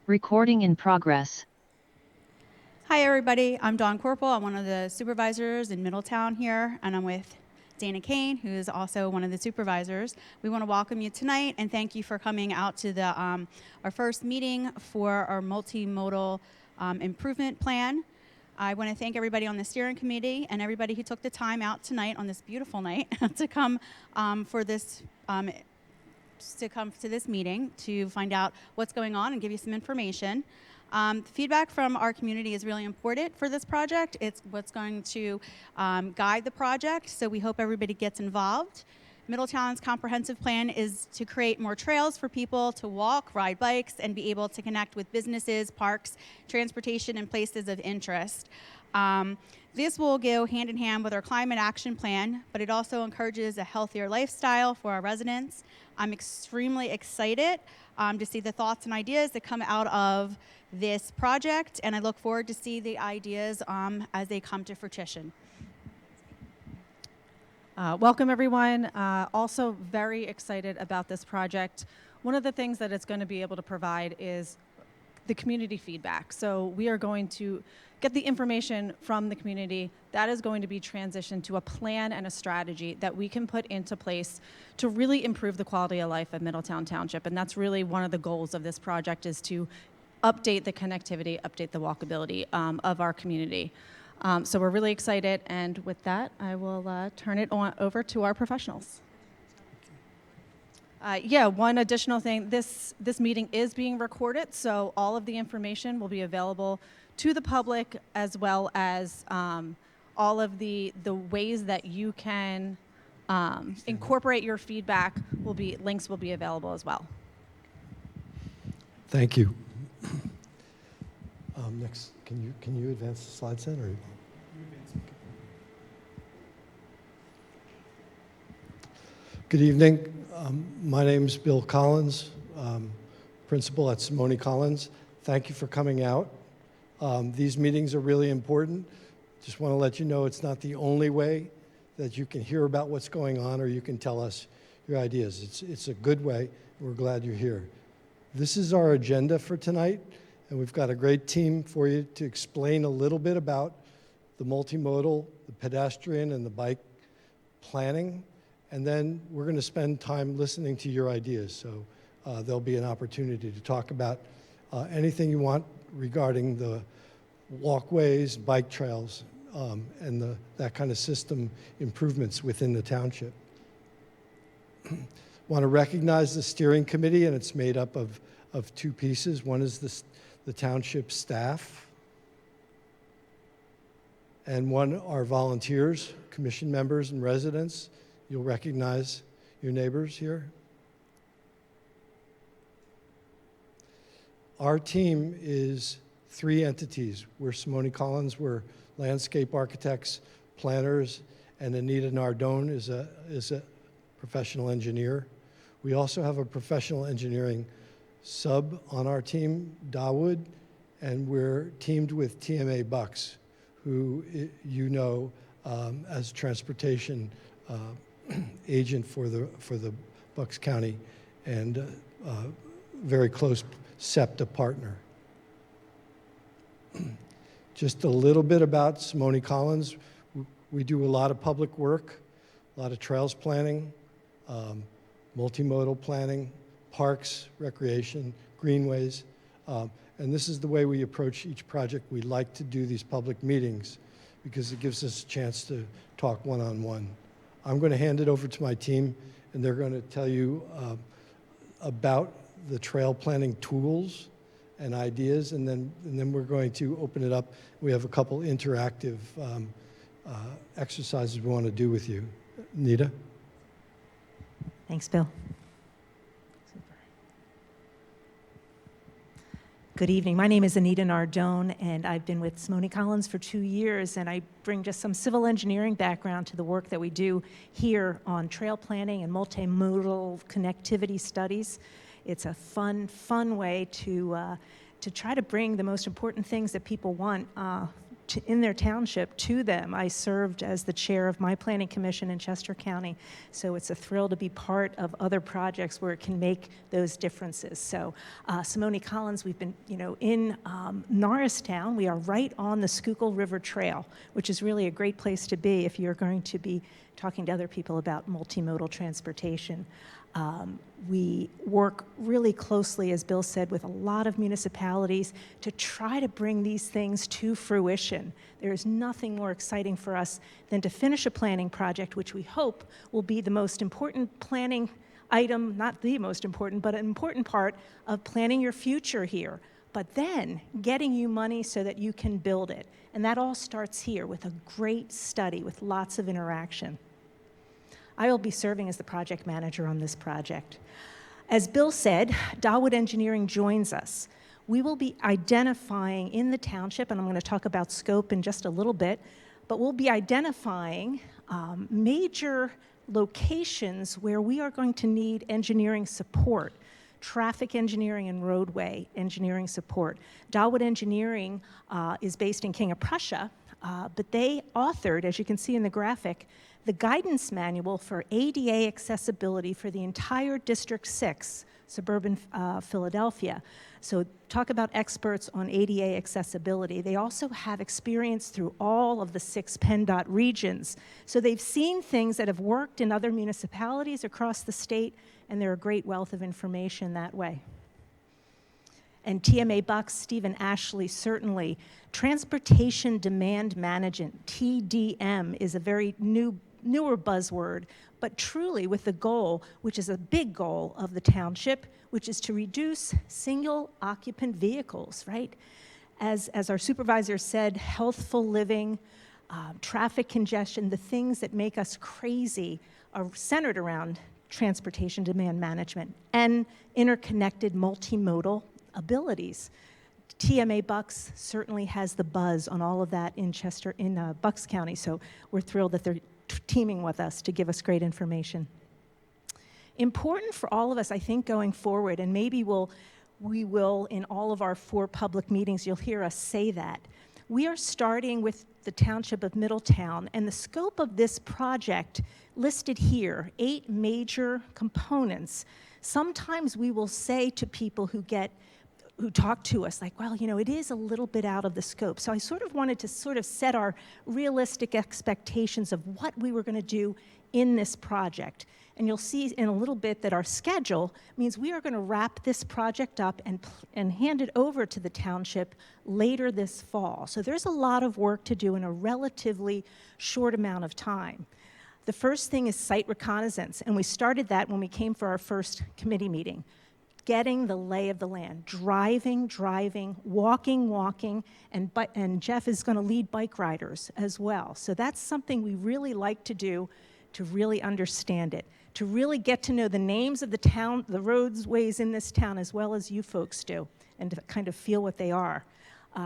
Recording in progress. Hi, everybody. I'm Dawn Corporal. I'm one of the supervisors in Middletown here, and I'm with Dana Kane, who is also one of the supervisors. We want to welcome you tonight and thank you for coming out to the our first meeting for our multimodal improvement plan. I want to thank everybody on the steering committee and everybody who took the time out tonight on this beautiful night to come for this to come to this meeting to find out what's going on and give you some information. Feedback from our community is really important for this project. It's what's going to guide the project, so we hope everybody gets involved. Middletown's comprehensive plan is to create more trails for people to walk, ride bikes, and be able to connect with businesses, parks, transportation, and places of interest. This will go hand in hand with our climate action plan, but it also encourages a healthier lifestyle for our residents. I'm extremely excited to see the thoughts and ideas that come out of this project, and I look forward to see the ideas as they come to fruition. Welcome, everyone. Also very excited about this project. One of the things that it's going to be able to provide is the community feedback. So we are going to get the information from the community that is going to be transitioned to a plan and a strategy that we can put into place to really improve the quality of life of Middletown Township. And that's really one of the goals of this project, is to update the connectivity, update the walkability of our community. So we're really excited, and with that, I will turn it over to our professionals. One additional thing, this meeting is being recorded, so all of the information will be available to the public, as well as all of the ways that you can incorporate your feedback. Links will be available as well. Thank you. Next, can you advance the slide set, or? Good evening. My name is Bill Collins, principal at Simone Collins. Thank you for coming out. These meetings are really important. Just want to let you know it's not the only way that you can hear about what's going on, or you can tell us your ideas. It's a good way. We're glad you're here. This is our agenda for tonight, and we've got a great team for you to explain a little bit about the multimodal, the pedestrian, and the bike planning. And then we're going to spend time listening to your ideas. So there'll be an opportunity to talk about anything you want regarding the walkways, bike trails, and that kind of system improvements within the township. Want to recognize the steering committee, and it's made up of two pieces. One is the township staff, and one are volunteers, commission members, and residents. You'll recognize your neighbors here. Our team is three entities. We're Simone Collins, we're landscape architects, planners, and Anita Nardone is a professional engineer. We also have a professional engineering sub on our team, Dawood, and we're teamed with TMA Bucks, who you know as transportation agent for the Bucks County, and very close SEPTA partner. Just a little bit about Simone Collins. We do a lot of public work, a lot of trails planning, multimodal planning, parks, recreation, greenways, and this is the way we approach each project. We like to do these public meetings because it gives us a chance to talk one-on-one. I'm going to hand it over to my team, and they're going to tell you about the trail planning tools and ideas, and then we're going to open it up. We have a couple interactive exercises we want to do with you. Nita? Thanks, Bill. Good evening. My name is Anita Nardone, and I've been with Simone Collins for 2 years, and I bring just some civil engineering background to the work that we do here on trail planning and multimodal connectivity studies. It's a fun way to try to bring the most important things that people want in their township to them. I served as the chair of my planning commission in Chester County, so it's a thrill to be part of other projects where it can make those differences. So Simone Collins, we've been in Norristown. We are right on the Schuylkill River Trail, which is really a great place to be if you're going to be talking to other people about multimodal transportation. We work really closely, as Bill said, with a lot of municipalities to try to bring these things to fruition. There is nothing more exciting for us than to finish a planning project, which we hope will be the most important planning item, not the most important, but an important part of planning your future here. But then getting you money so that you can build it. And that all starts here with a great study with lots of interaction. I will be serving as the project manager on this project. As Bill said, Dawood Engineering joins us. We will be identifying in the township, and I'm going to talk about scope in just a little bit, but we'll be identifying major locations where we are going to need engineering support, traffic engineering and roadway engineering support. Dawood Engineering is based in King of Prussia, but they authored, as you can see in the graphic, the guidance manual for ADA accessibility for the entire District 6, suburban Philadelphia. So talk about experts on ADA accessibility. They also have experience through all of the 6 PennDOT regions. So they've seen things that have worked in other municipalities across the state, and they're a great wealth of information that way. And TMA Bucks, Stephen Ashley, certainly. Transportation Demand Management, TDM, is a very newer buzzword, but truly with the goal, which is a big goal of the township, which is to reduce single occupant vehicles, right? As our supervisor said, healthful living, traffic congestion, the things that make us crazy are centered around transportation demand management and interconnected multimodal abilities. TMA Bucks certainly has the buzz on all of that in Bucks County, so we're thrilled that they're teaming with us to give us great information. Important for all of us, I think, going forward, and maybe we will in all of our 4 public meetings, you'll hear us say that. We are starting with the Township of Middletown, and the scope of this project listed here, 8 major components. Sometimes we will say to people who talk to us, like, well, it is a little bit out of the scope. So I sort of wanted to set our realistic expectations of what we were going to do in this project. And you'll see in a little bit that our schedule means we are going to wrap this project up and hand it over to the township later this fall. So there's a lot of work to do in a relatively short amount of time. The first thing is site reconnaissance, and we started that when we came for our first committee meeting. Getting the lay of the land, driving, walking, and Jeff is going to lead bike riders as well. So that's something we really like to do to really understand it, to really get to know the names of the town, the roadways in this town, as well as you folks do, and to kind of feel what they are.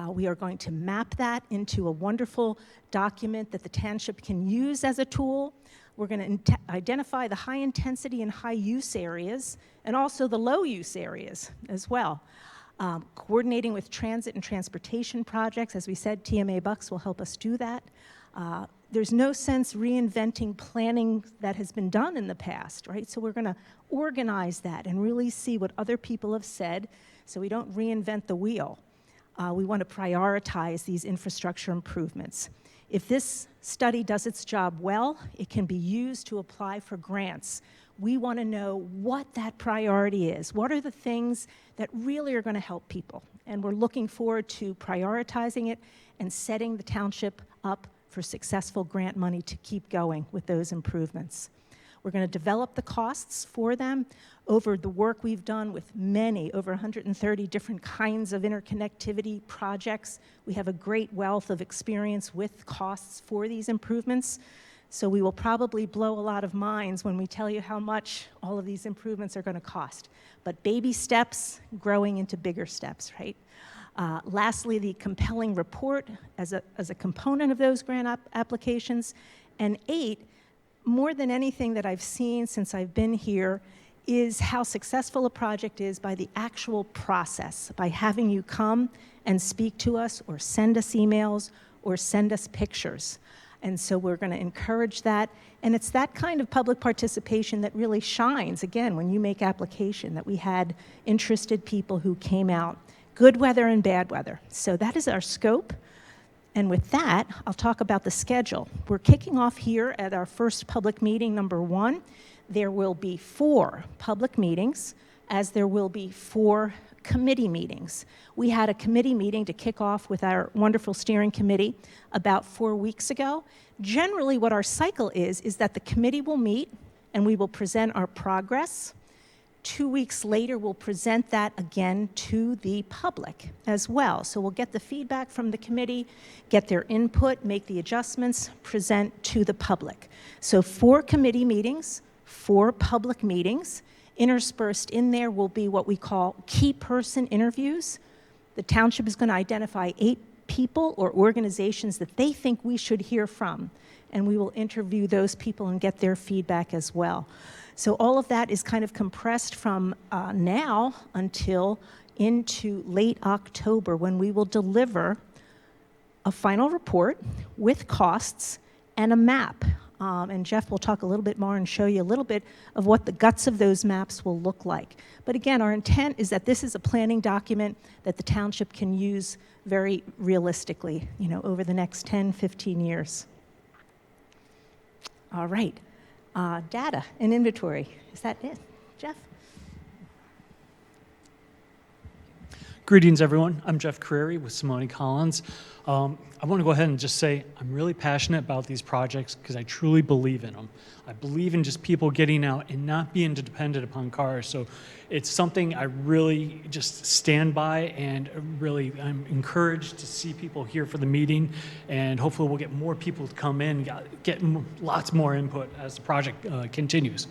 We are going to map that into a wonderful document that the township can use as a tool. We're going to identify the high intensity and high use areas, and also the low use areas as well. Coordinating with transit and transportation projects, as we said, TMA Bucks will help us do that. There's no sense reinventing planning that has been done in the past, right? So we're going to organize that and really see what other people have said so we don't reinvent the wheel. We want to prioritize these infrastructure improvements. If this study does its job well, it can be used to apply for grants. We want to know what that priority is. What are the things that really are going to help people? And we're looking forward to prioritizing it and setting the township up for successful grant money to keep going with those improvements. We're going to develop the costs for them over the work we've done with over 130 different kinds of interconnectivity projects. We have a great wealth of experience with costs for these improvements. So we will probably blow a lot of minds when we tell you how much all of these improvements are going to cost. But baby steps growing into bigger steps, right? Lastly, the compelling report as a component of those grant applications. And 8, more than anything that I've seen since I've been here, is how successful a project is by the actual process, by having you come and speak to us or send us emails or send us pictures. And so we're going to encourage that. And it's that kind of public participation that really shines, again, when you make application, that we had interested people who came out, good weather and bad weather. So that is our scope. And with that, I'll talk about the schedule. We're kicking off here at our first public meeting, number 1. There will be 4 public meetings, as there will be 4 committee meetings. We had a committee meeting to kick off with our wonderful steering committee about 4 weeks ago. Generally, what our cycle is that the committee will meet and we will present our progress. 2 weeks later, we'll present that again to the public as well. So we'll get the feedback from the committee, get their input, make the adjustments, present to the public. So 4 committee meetings, 4 public meetings. Interspersed in there will be what we call key person interviews. The township is going to identify 8 people or organizations that they think we should hear from, and we will interview those people and get their feedback as well. So all of that is kind of compressed from now until into late October, when we will deliver a final report with costs and a map. And Jeff will talk a little bit more and show you a little bit of what the guts of those maps will look like. But again, our intent is that this is a planning document that the township can use very realistically, over the next 10, 15 years. All right, data and inventory. Is that it, Jeff? Greetings, everyone. I'm Jeff Carreri with Simone Collins. I want to go ahead and just say I'm really passionate about these projects because I truly believe in them. I believe in just people getting out and not being dependent upon cars. So it's something I really just stand by, and really I'm encouraged to see people here for the meeting, and hopefully we'll get more people to come in, get lots more input as the project continues.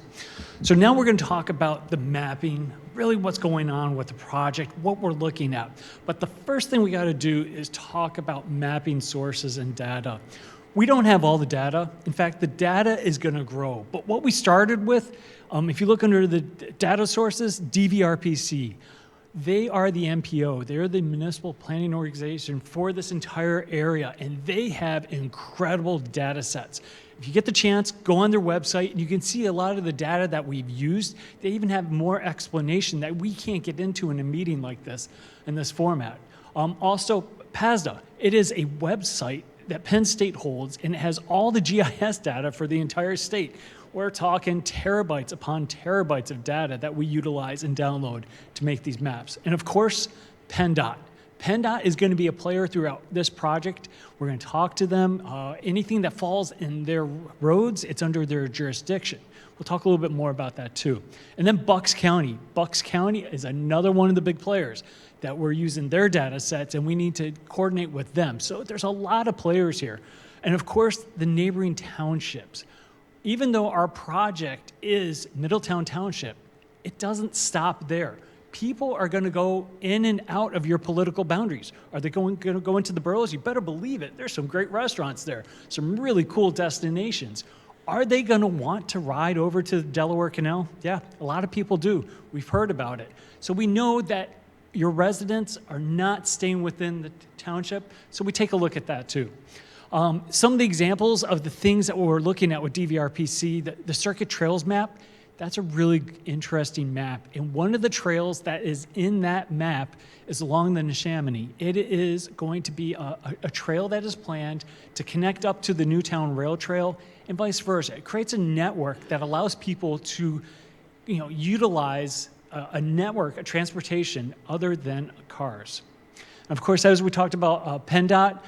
So now we're going to talk about the mapping, really what's going on with the project, what we're looking at. But the first thing we got to do is talk about mapping sources and data. We don't have all the data. In fact, the data is going to grow. But what we started with, if you look under the data sources, DVRPC, they are the MPO. They're the municipal planning organization for this entire area, and they have incredible data sets. If you get the chance, go on their website, and you can see a lot of the data that we've used. They even have more explanation that we can't get into in a meeting like this, in this format. Also, PASDA, it is a website that Penn State holds, and it has all the GIS data for the entire state. We're talking terabytes upon terabytes of data that we utilize and download to make these maps. And of course, PennDOT. PennDOT is going to be a player throughout this project. We're going to talk to them. Anything that falls in their roads, it's under their jurisdiction. We'll talk a little bit more about that too. And then Bucks County. Bucks County is another one of the big players that we're using their data sets, and we need to coordinate with them. So there's a lot of players here. And of course, the neighboring townships. Even though our project is Middletown Township, it doesn't stop there. People are going to go in and out of your political boundaries. Are they going to go into the boroughs? You better believe it. There's some great restaurants there, some really cool destinations. Are they going to want to ride over to the Delaware Canal? Yeah, a lot of people do. We've heard about it. So we know that your residents are not staying within the township, so we take a look at that too. Some of the examples of the things that we're looking at with DVRPC, the Circuit Trails map, that's a really interesting map. And one of the trails that is in that map is along the Neshaminy. It is going to be a trail that is planned to connect up to the Newtown Rail Trail and vice versa. It creates a network that allows people to, utilize a network, a transportation other than cars. And of course, as we talked about PennDOT,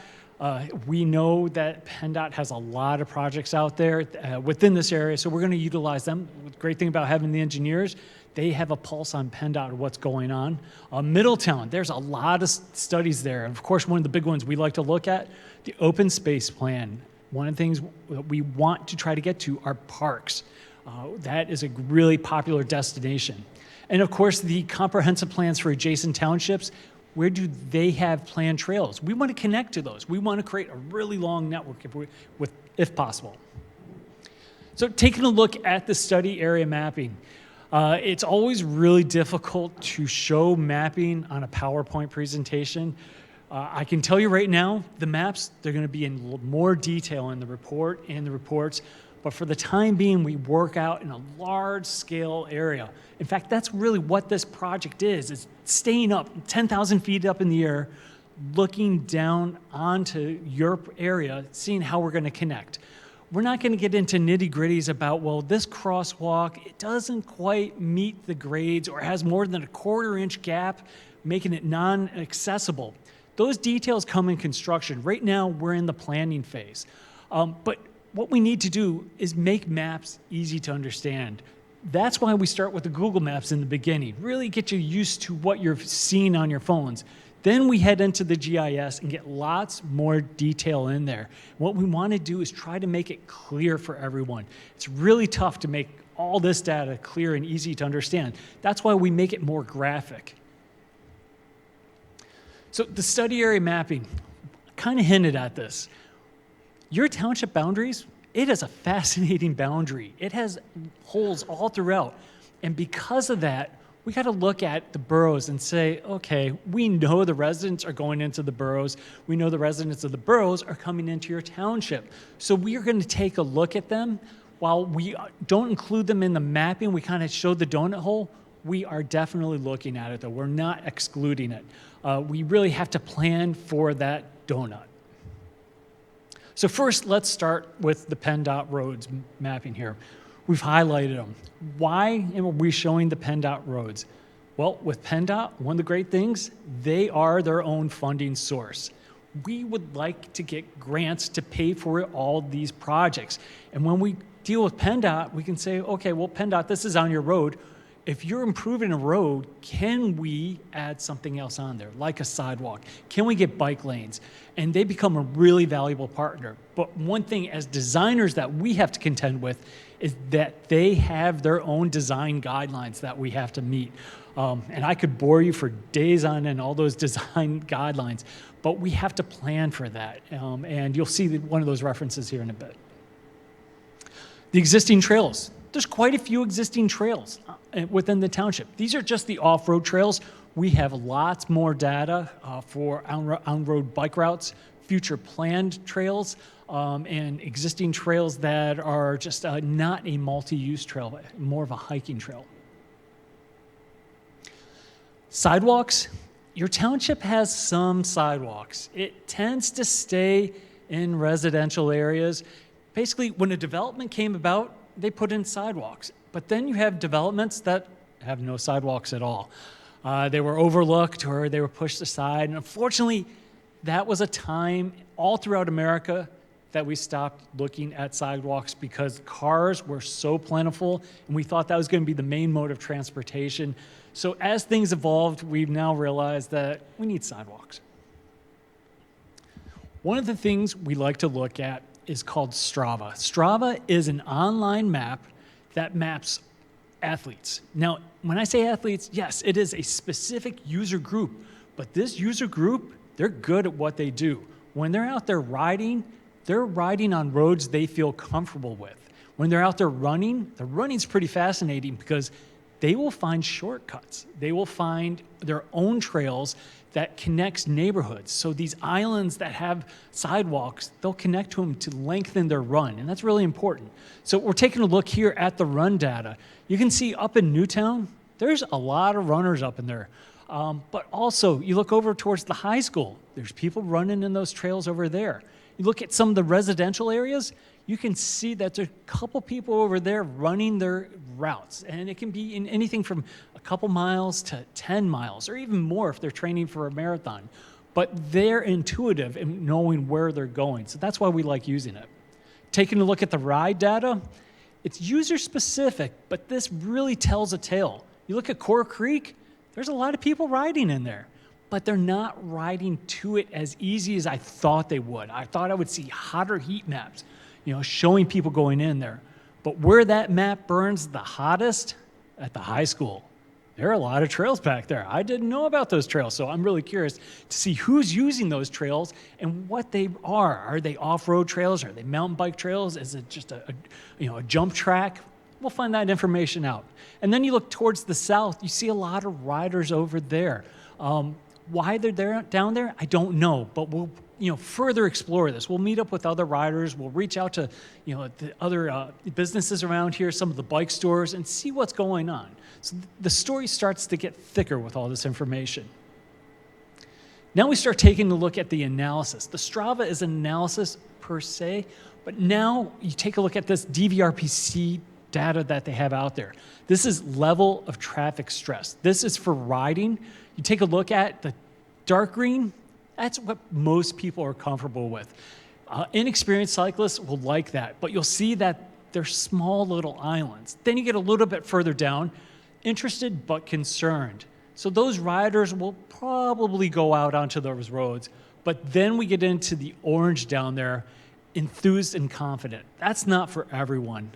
we know that PennDOT has a lot of projects out there within this area, so we're going to utilize them. The great thing about having the engineers, they have a pulse on PennDOT of what's going on. Middletown, there's a lot of studies there. And of course, one of the big ones we like to look at, the open space plan. One of the things that we want to try to get to are parks. That is a really popular destination. And of course, the comprehensive plans for adjacent townships. Where do they have planned trails? We want to connect to those. We want to create a really long network if possible. So taking a look at the study area mapping, it's always really difficult to show mapping on a PowerPoint presentation. I can tell you right now, the maps, they're going to be in more detail in the report and the reports, but for the time being, we work out in a large-scale area. In fact, that's really what this project is staying up 10,000 feet up in the air, looking down onto your area, seeing how we're going to connect. We're not going to get into nitty-gritties about, well, this crosswalk, it doesn't quite meet the grades or has more than a quarter-inch gap, making it non-accessible. Those details come in construction. Right now, we're in the planning phase. But what we need to do is make maps easy to understand. That's why we start with the Google Maps in the beginning. Really get you used to what you're seeing on your phones. Then we head into the GIS and get lots more detail in there. What we want to do is try to make it clear for everyone. It's really tough to make all this data clear and easy to understand. That's why we make it more graphic. So the study area mapping, kind of hinted at this. Your township boundaries, it is a fascinating boundary. It has holes all throughout. And because of that, we got to look at the boroughs and say, okay, we know the residents are going into the boroughs. We know the residents of the boroughs are coming into your township. So we are going to take a look at them. While we don't include them in the mapping, we kind of showed the donut hole. We are definitely looking at it, though. We're not excluding it. We really have to plan for that donut. So first, let's start with the PennDOT roads mapping here. We've highlighted them. Why are we showing the PennDOT roads? Well, with PennDOT, one of the great things, they are their own funding source. We would like to get grants to pay for all these projects. And when we deal with PennDOT, we can say, okay, well, PennDOT, this is on your road. If you're improving a road, can we add something else on there, like a sidewalk? Can we get bike lanes? And they become a really valuable partner. But one thing as designers that we have to contend with is that they have their own design guidelines that we have to meet. And I could bore you for days on end, all those design guidelines, but we have to plan for that. And you'll see one of those references here in a bit. The existing trails. There's quite a few existing trails within the township. These are just the off-road trails. We have lots more data for on-road bike routes, future planned trails, and existing trails that are just not a multi-use trail, but more of a hiking trail. Sidewalks. Your township has some sidewalks. It tends to stay in residential areas. Basically, when a development came about, they put in sidewalks. But then you have developments that have no sidewalks at all. They were overlooked or they were pushed aside. And unfortunately, that was a time all throughout America that we stopped looking at sidewalks because cars were so plentiful and we thought that was going to be the main mode of transportation. So as things evolved, we've now realized that we need sidewalks. One of the things we like to look at is called Strava. Strava is an online map that maps athletes. Now, when I say athletes, yes, it is a specific user group, but this user group, they're good at what they do. When they're out there riding, they're riding on roads they feel comfortable with. When they're out there running, the running's pretty fascinating because they will find shortcuts. They will find their own trails that connects neighborhoods. So these islands that have sidewalks, they'll connect to them to lengthen their run, and that's really important. So we're taking a look here at the run data. You can see up in Newtown, there's a lot of runners up in there. But also, you look over towards the high school, there's people running in those trails over there. You look at some of the residential areas, you can see that there's a couple people over there running their routes. And it can be in anything from a couple miles to 10 miles, or even more if they're training for a marathon. But they're intuitive in knowing where they're going. So that's why we like using it. Taking a look at the ride data, it's user specific, but this really tells a tale. You look at Core Creek, there's a lot of people riding in there, but they're not riding to it as easy as I thought they would. I thought I would see hotter heat maps, showing people going in there. But where that map burns the hottest, at the high school. There are a lot of trails back there. I didn't know about those trails, so I'm really curious to see who's using those trails and what they are. Are they off-road trails? Are they mountain bike trails? Is it just a jump track? We'll find that information out. And then you look towards the south, you see a lot of riders over there. Why they're down there, I don't know, but we'll further explore this. We'll meet up with other riders. We'll reach out to the other businesses around here, some of the bike stores, and see what's going on. So the story starts to get thicker with all this information. Now we start taking a look at the analysis. The Strava is an analysis per se, but now you take a look at this DVRPC data that they have out there. This is level of traffic stress. This is for riding. You take a look at the dark green, that's what most people are comfortable with. Inexperienced cyclists will like that, but you'll see that they're small little islands. Then you get a little bit further down, interested but concerned. So those riders will probably go out onto those roads, but then we get into the orange down there, enthused and confident. That's not for everyone.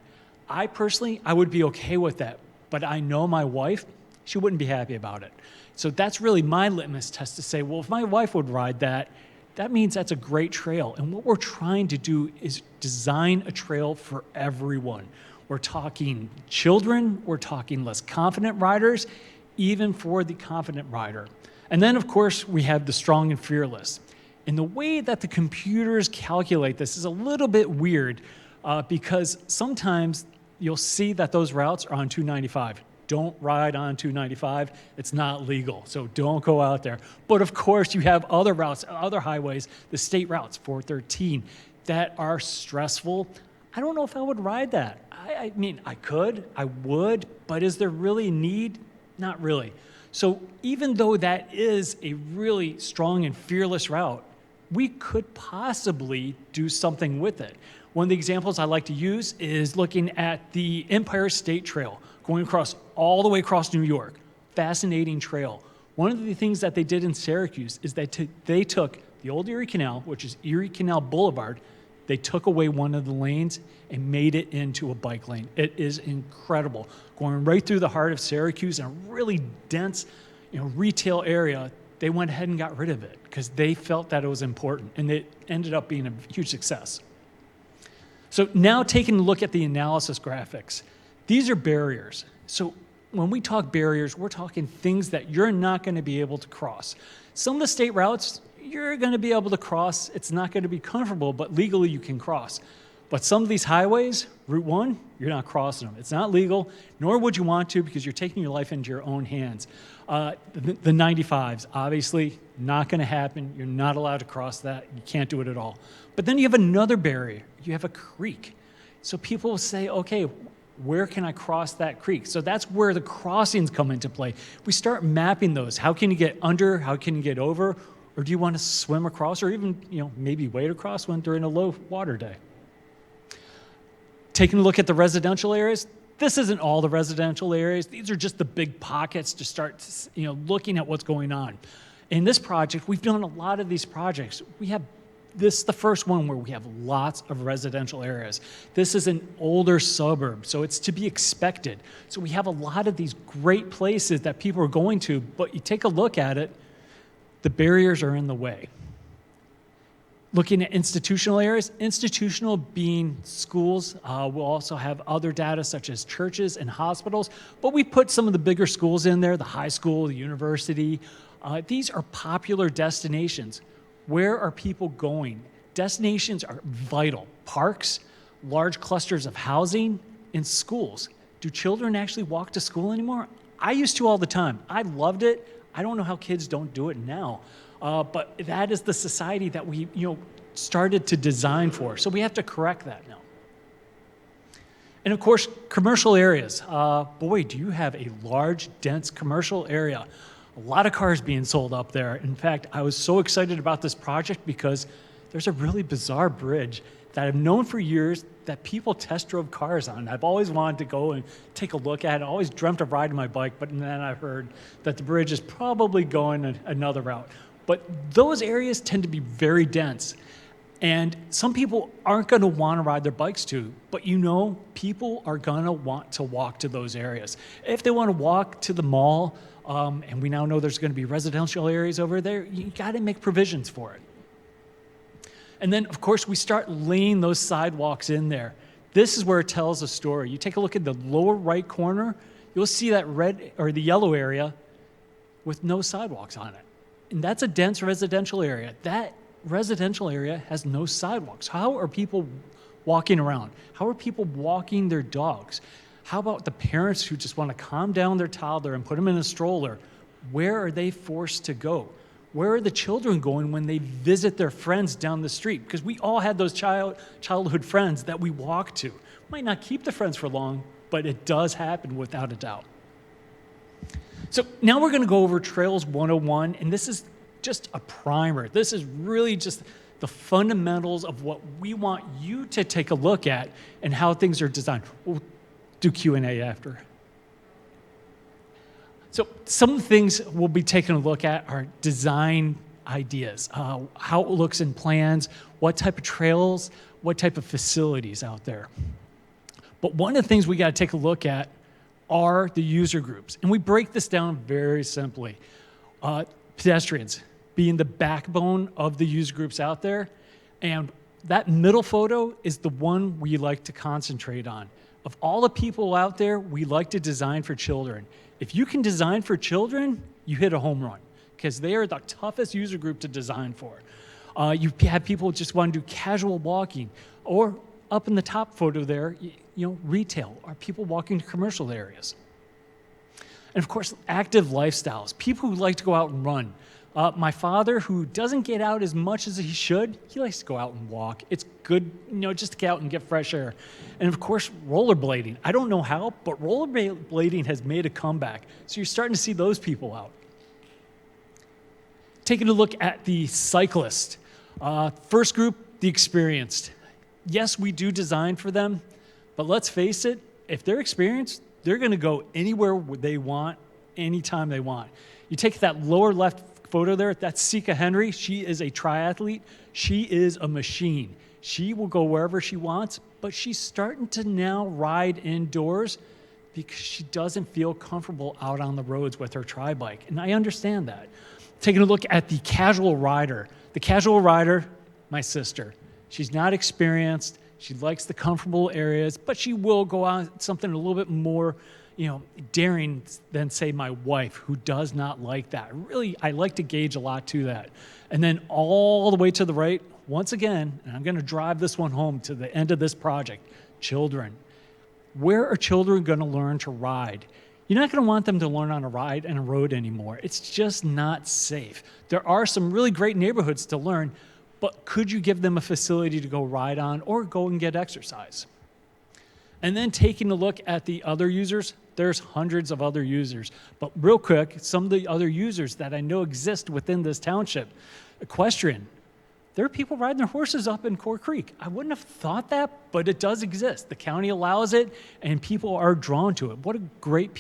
I personally would be okay with that, but I know my wife, she wouldn't be happy about it. So that's really my litmus test to say, well, if my wife would ride that, that means that's a great trail. And what we're trying to do is design a trail for everyone. We're talking children, we're talking less confident riders, even for the confident rider. And then, of course, we have the strong and fearless. And the way that the computers calculate this is a little bit weird because sometimes you'll see that those routes are on 295. Don't ride on 295. It's not legal, so don't go out there. But of course, you have other routes, other highways, the state routes, 413, that are stressful. I don't know if I would ride that. I mean, I could, I would, but is there really a need? Not really. So even though that is a really strong and fearless route, we could possibly do something with it. One of the examples I like to use is looking at the Empire State Trail, going all the way across New York. Fascinating trail. One of the things that they did in Syracuse is that they took the old Erie Canal, which is Erie Canal Boulevard, they took away one of the lanes and made it into a bike lane. It is incredible. Going right through the heart of Syracuse in a really dense, retail area, they went ahead and got rid of it because they felt that it was important, and it ended up being a huge success. So now taking a look at the analysis graphics, these are barriers. So when we talk barriers, we're talking things that you're not going to be able to cross. Some of the state routes, you're going to be able to cross. It's not going to be comfortable, but legally you can cross. But some of these highways, Route 1, you're not crossing them. It's not legal, nor would you want to because you're taking your life into your own hands. The 95s, obviously, not going to happen. You're not allowed to cross that. You can't do it at all. But then you have another barrier. You have a creek. So people will say, okay, where can I cross that creek? So that's where the crossings come into play. We start mapping those. How can you get under? How can you get over? Or do you want to swim across or even, maybe wade across one during a low water day? Taking a look at the residential areas, this isn't all the residential areas. These are just the big pockets to start, looking at what's going on. In this project, we've done a lot of these projects. We have this is the first one where we have lots of residential areas. This is an older suburb, so it's to be expected. So we have a lot of these great places that people are going to, but you take a look at it, the barriers are in the way. Looking at institutional areas, institutional being schools, we'll also have other data such as churches and hospitals, but we put some of the bigger schools in there, the high school, the university. These are popular destinations. Where are people going? Destinations are vital. Parks, large clusters of housing, and schools. Do children actually walk to school anymore? I used to all the time. I loved it. I don't know how kids don't do it now. But that is the society that we, started to design for. So we have to correct that now. And of course, commercial areas. Boy, do you have a large, dense commercial area. A lot of cars being sold up there. In fact, I was so excited about this project because there's a really bizarre bridge that I've known for years that people test drove cars on. I've always wanted to go and take a look at it. I always dreamt of riding my bike, but then I heard that the bridge is probably going another route. But those areas tend to be very dense. And some people aren't going to want to ride their bikes to, but people are going to want to walk to those areas. If they want to walk to the mall, and we now know there's going to be residential areas over there, you got to make provisions for it. And then, of course, we start laying those sidewalks in there. This is where it tells a story. You take a look at the lower right corner, you'll see that red or the yellow area with no sidewalks on it. And that's a dense residential area. That residential area has no sidewalks. How are people walking around? How are people walking their dogs? How about the parents who just want to calm down their toddler and put them in a stroller? Where are they forced to go? Where are the children going when they visit their friends down the street? Because we all had those childhood friends that we walk to. Might not keep the friends for long, but it does happen without a doubt. So now we're going to go over Trails 101, and this is just a primer. This is really just the fundamentals of what we want you to take a look at and how things are designed. We'll do Q&A after. So some of the things we'll be taking a look at are design ideas, how it looks in plans, what type of trails, what type of facilities out there. But one of the things we got to take a look at are the user groups. And we break this down very simply. Pedestrians being the backbone of the user groups out there. And that middle photo is the one we like to concentrate on. Of all the people out there, we like to design for children. If you can design for children, you hit a home run because they are the toughest user group to design for. You have people just want to do casual walking, or up in the top photo there, retail, or people walking to commercial areas. And of course, active lifestyles, people who like to go out and run. My father, who doesn't get out as much as he should, he likes to go out and walk. It's good, just to get out and get fresh air. And of course, rollerblading. I don't know how, but rollerblading has made a comeback. So you're starting to see those people out. Taking a look at the cyclist. First group, the experienced. Yes, we do design for them, but let's face it, if they're experienced, they're going to go anywhere they want, anytime they want. You take that lower left photo there, that's Sika Henry. She is a triathlete. She is a machine. She will go wherever she wants, but she's starting to now ride indoors because she doesn't feel comfortable out on the roads with her tri-bike, and I understand that. Taking a look at the casual rider. The casual rider, my sister. She's not experienced. She likes the comfortable areas, but she will go out something a little bit more, daring than, say, my wife, who does not like that. Really, I like to gauge a lot to that. And then all the way to the right, once again, and I'm going to drive this one home to the end of this project, children. Where are children going to learn to ride? You're not going to want them to learn on a ride and a road anymore. It's just not safe. There are some really great neighborhoods to learn, but could you give them a facility to go ride on or go and get exercise? And then taking a look at the other users, there's hundreds of other users. But real quick, some of the other users that I know exist within this township. Equestrian. There are people riding their horses up in Core Creek. I wouldn't have thought that, but it does exist. The county allows it, and people are drawn to it. What a great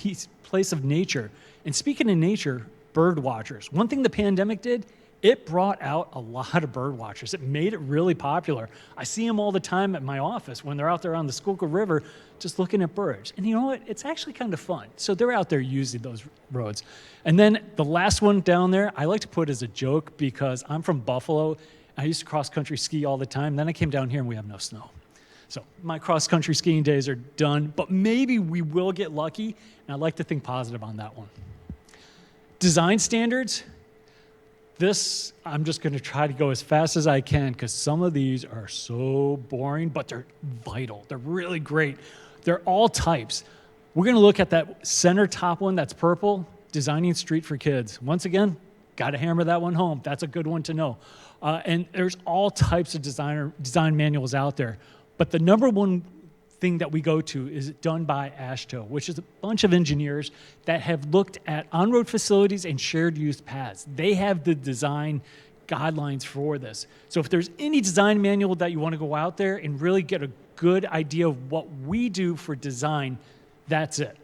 place of nature. And speaking of nature, bird watchers. One thing the pandemic did, it brought out a lot of bird watchers. It made it really popular. I see them all the time at my office when they're out there on the Schuylkill River just looking at birds. And you know what? It's actually kind of fun. So they're out there using those roads. And then the last one down there, I like to put as a joke because I'm from Buffalo. I used to cross-country ski all the time. Then I came down here and we have no snow. So my cross-country skiing days are done, but maybe we will get lucky, and I'd like to think positive on that one. Design standards. This, I'm just going to try to go as fast as I can because some of these are so boring, but they're vital. They're really great. They're all types. We're going to look at that center top one that's purple, designing street for kids. Once again, got to hammer that one home. That's a good one to know. And there's all types of design manuals out there. But the number one thing that we go to is done by AASHTO, which is a bunch of engineers that have looked at on-road facilities and shared use paths. They have the design guidelines for this. So if there's any design manual that you want to go out there and really get a good idea of what we do for design, that's it.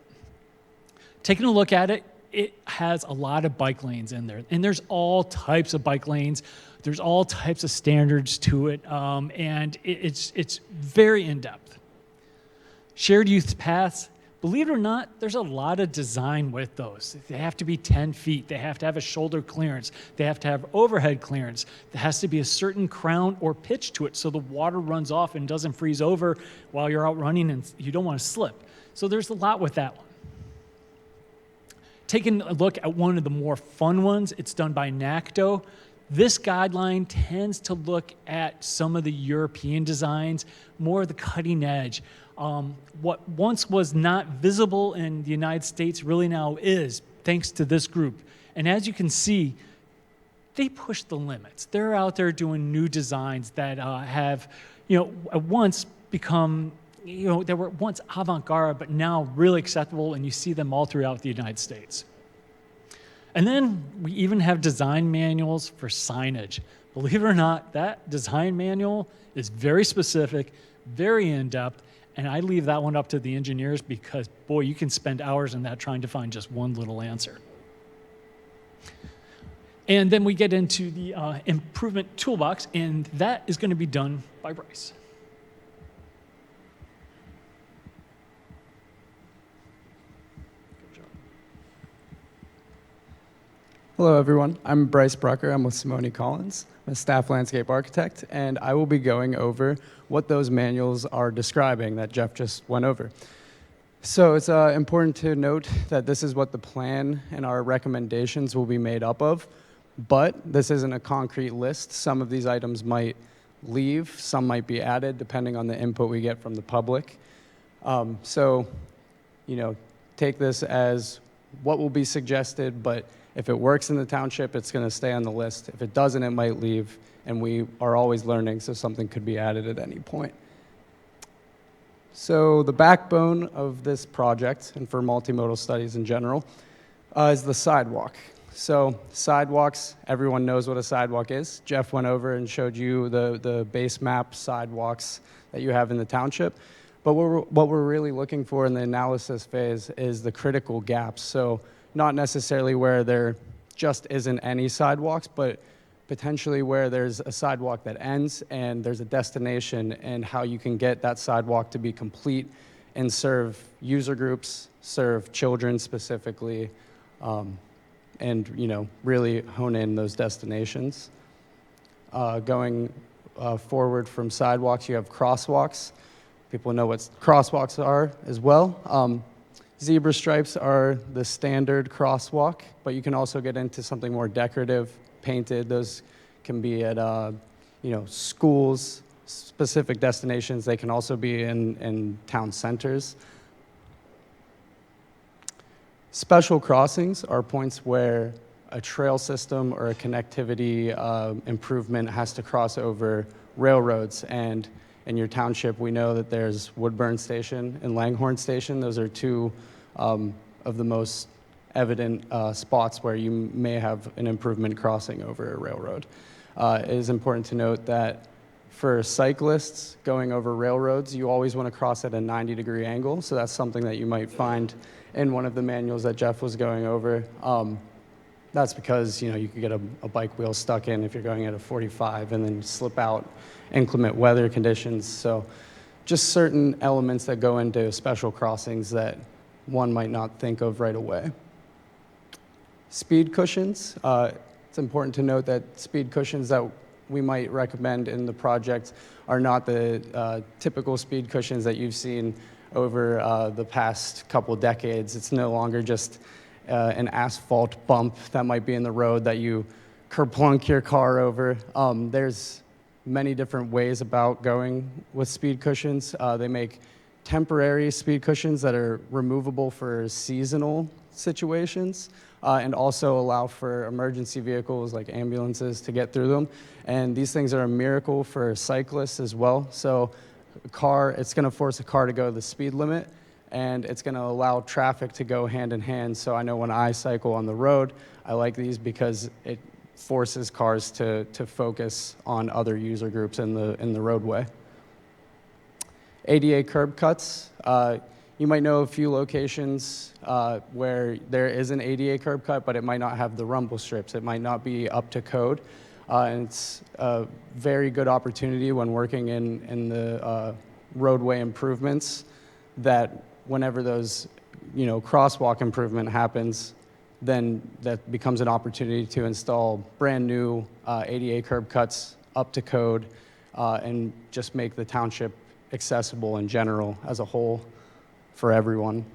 Taking a look at it, it has a lot of bike lanes in there, and there's all types of bike lanes. There's all types of standards to it, and it's very in-depth. Shared use paths, believe it or not, there's a lot of design with those. They have to be 10 feet. They have to have a shoulder clearance. They have to have overhead clearance. There has to be a certain crown or pitch to it so the water runs off and doesn't freeze over while you're out running and you don't want to slip. So there's a lot with that one. taking a look at one of the more fun ones, it's done by NACDO. This guideline tends to look at some of the European designs, more of the cutting edge. What once was not visible in the United States really now is, thanks to this group. And as you can see, they push the limits. They're out there doing new designs that have, once become, they were once avant-garde, but now really acceptable, and you see them all throughout the United States. And then we even have design manuals for signage. Believe it or not, that design manual is very specific, very in-depth, and I leave that one up to the engineers because, boy, you can spend hours in that trying to find just one little answer. And then we get into the improvement toolbox, and that is going to be done by Bryce. Hello, everyone. I'm Bryce Brucker. I'm with Simone Collins. I'm a staff landscape architect, and I will be going over what those manuals are describing that Jeff just went over. So it's important to note that this is what the plan and our recommendations will be made up of, but this isn't a concrete list. Some of these items might leave, some might be added, depending on the input we get from the public. So, take this as what will be suggested, but if it works in the township, it's going to stay on the list. If it doesn't, it might leave, and we are always learning, so something could be added at any point. So the backbone of this project, and for multimodal studies in general, is the sidewalk. So sidewalks, everyone knows what a sidewalk is. Jeff went over and showed you the base map sidewalks that you have in the township. But what we're really looking for in the analysis phase is the critical gaps. So not necessarily where there just isn't any sidewalks, but potentially where there's a sidewalk that ends and there's a destination, and how you can get that sidewalk to be complete and serve user groups, serve children specifically, and really hone in those destinations. Going forward from sidewalks, you have crosswalks. People know what crosswalks are as well. Zebra stripes are the standard crosswalk, but you can also get into something more decorative, painted. Those can be at schools, specific destinations. They can also be in town centers. Special crossings are points where a trail system or a connectivity improvement has to cross over railroads. And in your township, we know that there's Woodburn Station and Langhorne Station. Those are two of the most evident spots where you may have an improvement crossing over a railroad. It is important to note that for cyclists going over railroads, you always want to cross at a 90-degree angle. So that's something that you might find in one of the manuals that Jeff was going over. That's because you could get a bike wheel stuck in if you're going at a 45 and then slip out, inclement weather conditions. So just certain elements that go into special crossings that one might not think of right away. Speed cushions. It's important to note that speed cushions that we might recommend in the project are not the typical speed cushions that you've seen over the past couple decades. It's no longer just an asphalt bump that might be in the road that you kerplunk your car over. There's many different ways about going with speed cushions. They make temporary speed cushions that are removable for seasonal situations, and also allow for emergency vehicles like ambulances to get through them. And these things are a miracle for cyclists as well. So it's going to force a car to go the speed limit, and it's going to allow traffic to go hand in hand. So I know when I cycle on the road, I like these because it forces cars to focus on other user groups in the roadway. ADA curb cuts. You might know a few locations where there is an ADA curb cut, but it might not have the rumble strips. It might not be up to code. And it's a very good opportunity when working in the roadway improvements that whenever those crosswalk improvement happens, then that becomes an opportunity to install brand new ADA curb cuts up to code and just make the township accessible in general as a whole for everyone.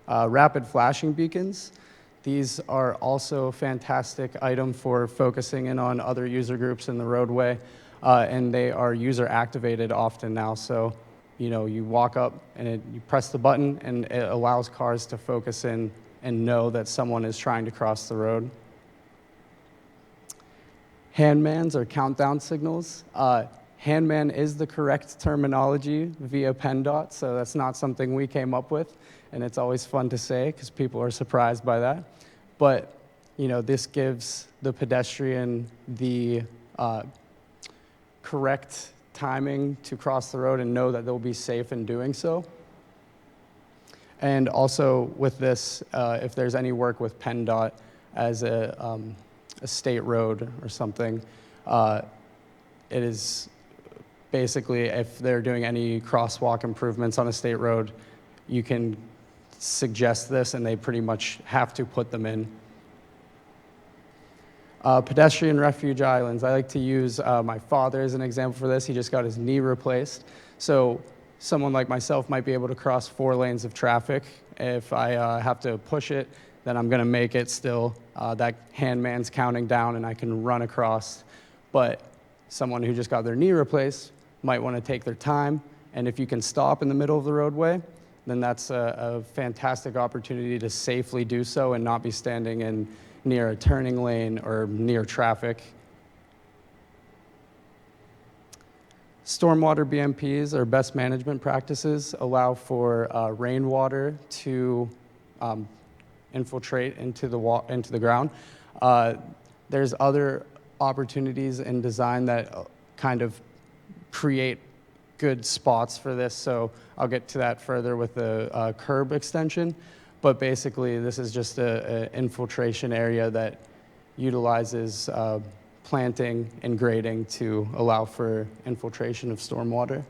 Rapid flashing beacons. These are also a fantastic item for focusing in on other user groups in the roadway, and they are user activated often now. So, you walk up and you press the button, and it allows cars to focus in and know that someone is trying to cross the road. Handmans or countdown signals. Handman is the correct terminology via PennDOT, so that's not something we came up with, and it's always fun to say because people are surprised by that. But, this gives the pedestrian the correct timing to cross the road and know that they'll be safe in doing so. And also with this, if there's any work with PennDOT as a state road or something, it is basically if they're doing any crosswalk improvements on a state road, you can suggest this and they pretty much have to put them in. Pedestrian refuge islands. I like to use my father as an example for this. He just got his knee replaced. So someone like myself might be able to cross 4 lanes of traffic. If I have to push it, then I'm going to make it still. That handman's counting down and I can run across. But someone who just got their knee replaced might want to take their time. And if you can stop in the middle of the roadway, then that's a fantastic opportunity to safely do so and not be standing in near a turning lane or near traffic. Stormwater BMPs, or best management practices, allow for rainwater to infiltrate into the ground. There's other opportunities in design that kind of create good spots for this, so I'll get to that further with the curb extension. But basically, this is just an infiltration area that utilizes planting and grading to allow for infiltration of stormwater.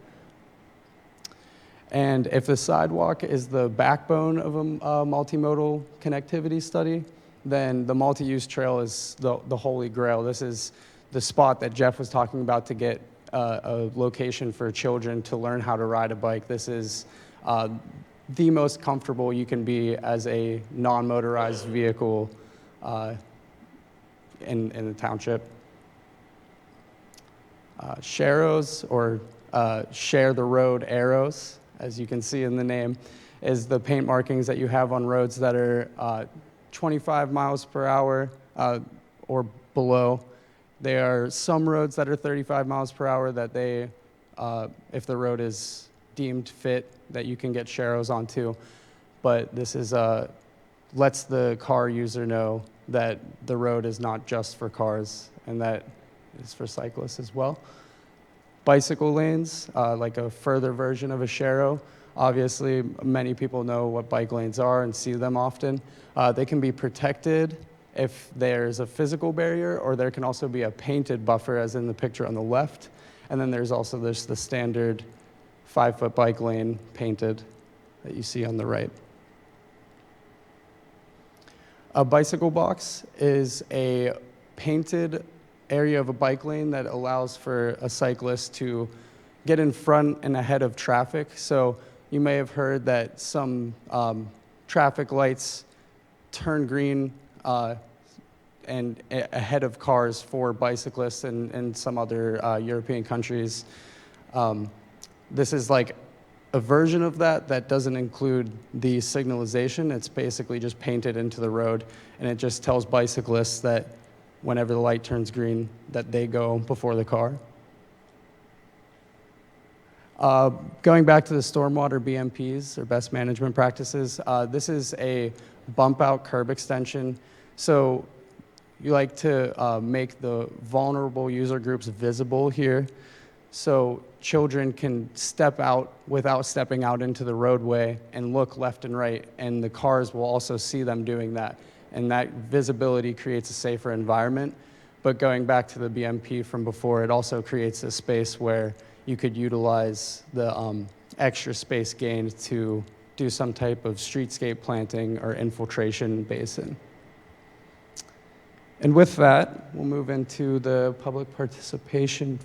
And if the sidewalk is the backbone of a multimodal connectivity study, then the multi-use trail is the holy grail. This is the spot that Jeff was talking about to get a location for children to learn how to ride a bike. This is the most comfortable you can be as a non-motorized vehicle in the township. Sharrows, or share the road arrows, as you can see in the name, is the paint markings that you have on roads that are 25 miles per hour or below. There are some roads that are 35 miles per hour that they, if the road is deemed fit, that you can get sharrows onto. But this is lets the car user know that the road is not just for cars and that it's for cyclists as well. Bicycle lanes, like a further version of a sharrow. Obviously, many people know what bike lanes are and see them often. They can be protected if there's a physical barrier, or there can also be a painted buffer, as in the picture on the left. And then there's also the standard 5-foot bike lane painted that you see on the right. A bicycle box is a painted area of a bike lane that allows for a cyclist to get in front and ahead of traffic. So you may have heard that some traffic lights turn green and ahead of cars for bicyclists in some other European countries. This is like a version of that doesn't include the signalization. It's basically just painted into the road, and it just tells bicyclists that whenever the light turns green, that they go before the car. Going back to the stormwater BMPs, or best management practices, this is a bump out curb extension. So you like to make the vulnerable user groups visible here, so children can step out without stepping out into the roadway and look left and right, and the cars will also see them doing that. And that visibility creates a safer environment. But going back to the BMP from before, it also creates a space where you could utilize the extra space gained to do some type of streetscape planting or infiltration basin. And with that, we'll move into the public participation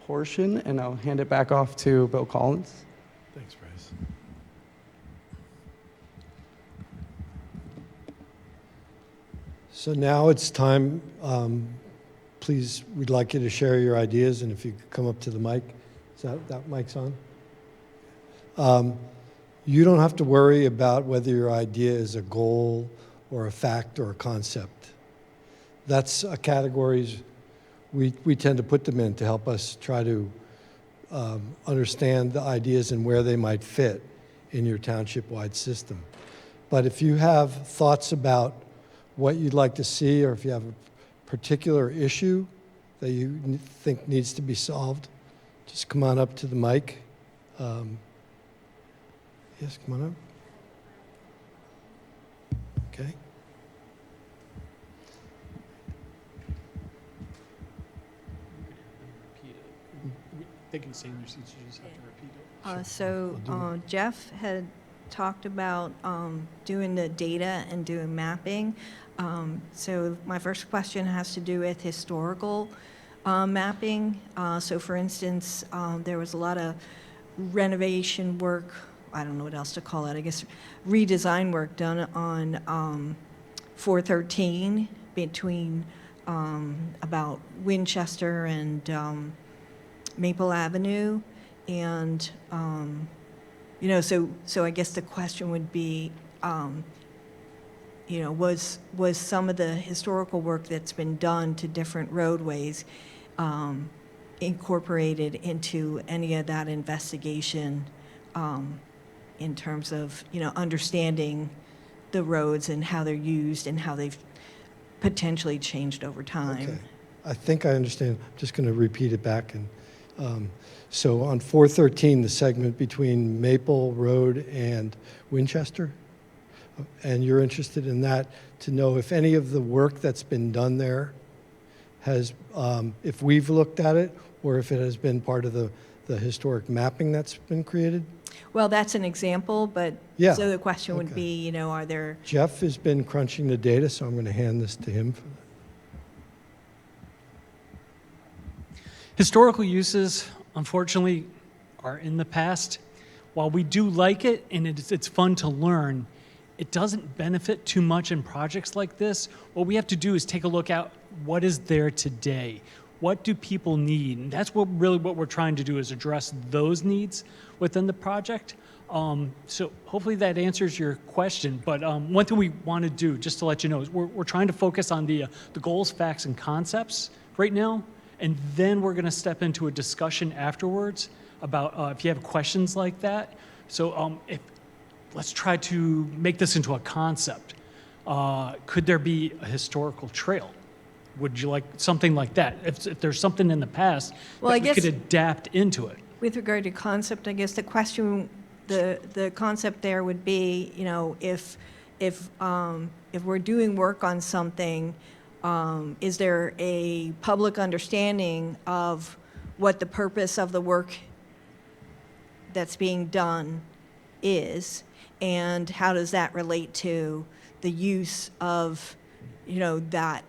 portion, and I'll hand it back off to Bill Collins. Thanks, Bryce. So now it's time, please, we'd like you to share your ideas, and if you could come up to the mic. Is that mic's on? You don't have to worry about whether your idea is a goal or a fact or a concept. That's categories we tend to put them in to help us try to understand the ideas and where they might fit in your township-wide system. But if you have thoughts about what you'd like to see, or if you have a particular issue that you think needs to be solved, just come on up to the mic. Yes, come on up. Okay. They can stay in their seats, you just have to repeat it. So Jeff had talked about doing the data and doing mapping. So my first question has to do with historical mapping. So for instance, there was a lot of renovation work, I don't know what else to call it, I guess redesign work done on 413 between about Winchester and Maple Avenue. And, you know, so I guess the question would be, you know, was some of the historical work that's been done to different roadways incorporated into any of that investigation in terms of, you know, understanding the roads and how they're used and how they've potentially changed over time? Okay. I think I understand. I'm just going to repeat it back. And so on 413, the segment between Maple Road and Winchester, and you're interested in that to know if any of the work that's been done there has, if we've looked at it, or if it has been part of the historic mapping that's been created? Well, that's an example, but Yeah. so the question would Okay. be, you know, are there, Jeff has been crunching the data, so I'm going to hand this to him. Historical uses, unfortunately, are in the past. While we do like it and it's fun to learn, it doesn't benefit too much in projects like this. What we have to do is take a look at what is there today. What do people need? And that's what we're trying to do, is address those needs within the project. So hopefully that answers your question. But one thing we want to do, just to let you know, is we're trying to focus on the goals, facts, and concepts right now. And then we're going to step into a discussion afterwards about if you have questions like that. So let's try to make this into a concept. Could there be a historical trail? Would you like something like that? If there's something in the past Well, that I we guess- could adapt into it. with regard to concept, I guess the question, the concept there would be, you know, if we're doing work on something, is there a public understanding of what the purpose of the work that's being done is, and how does that relate to the use of, you know, that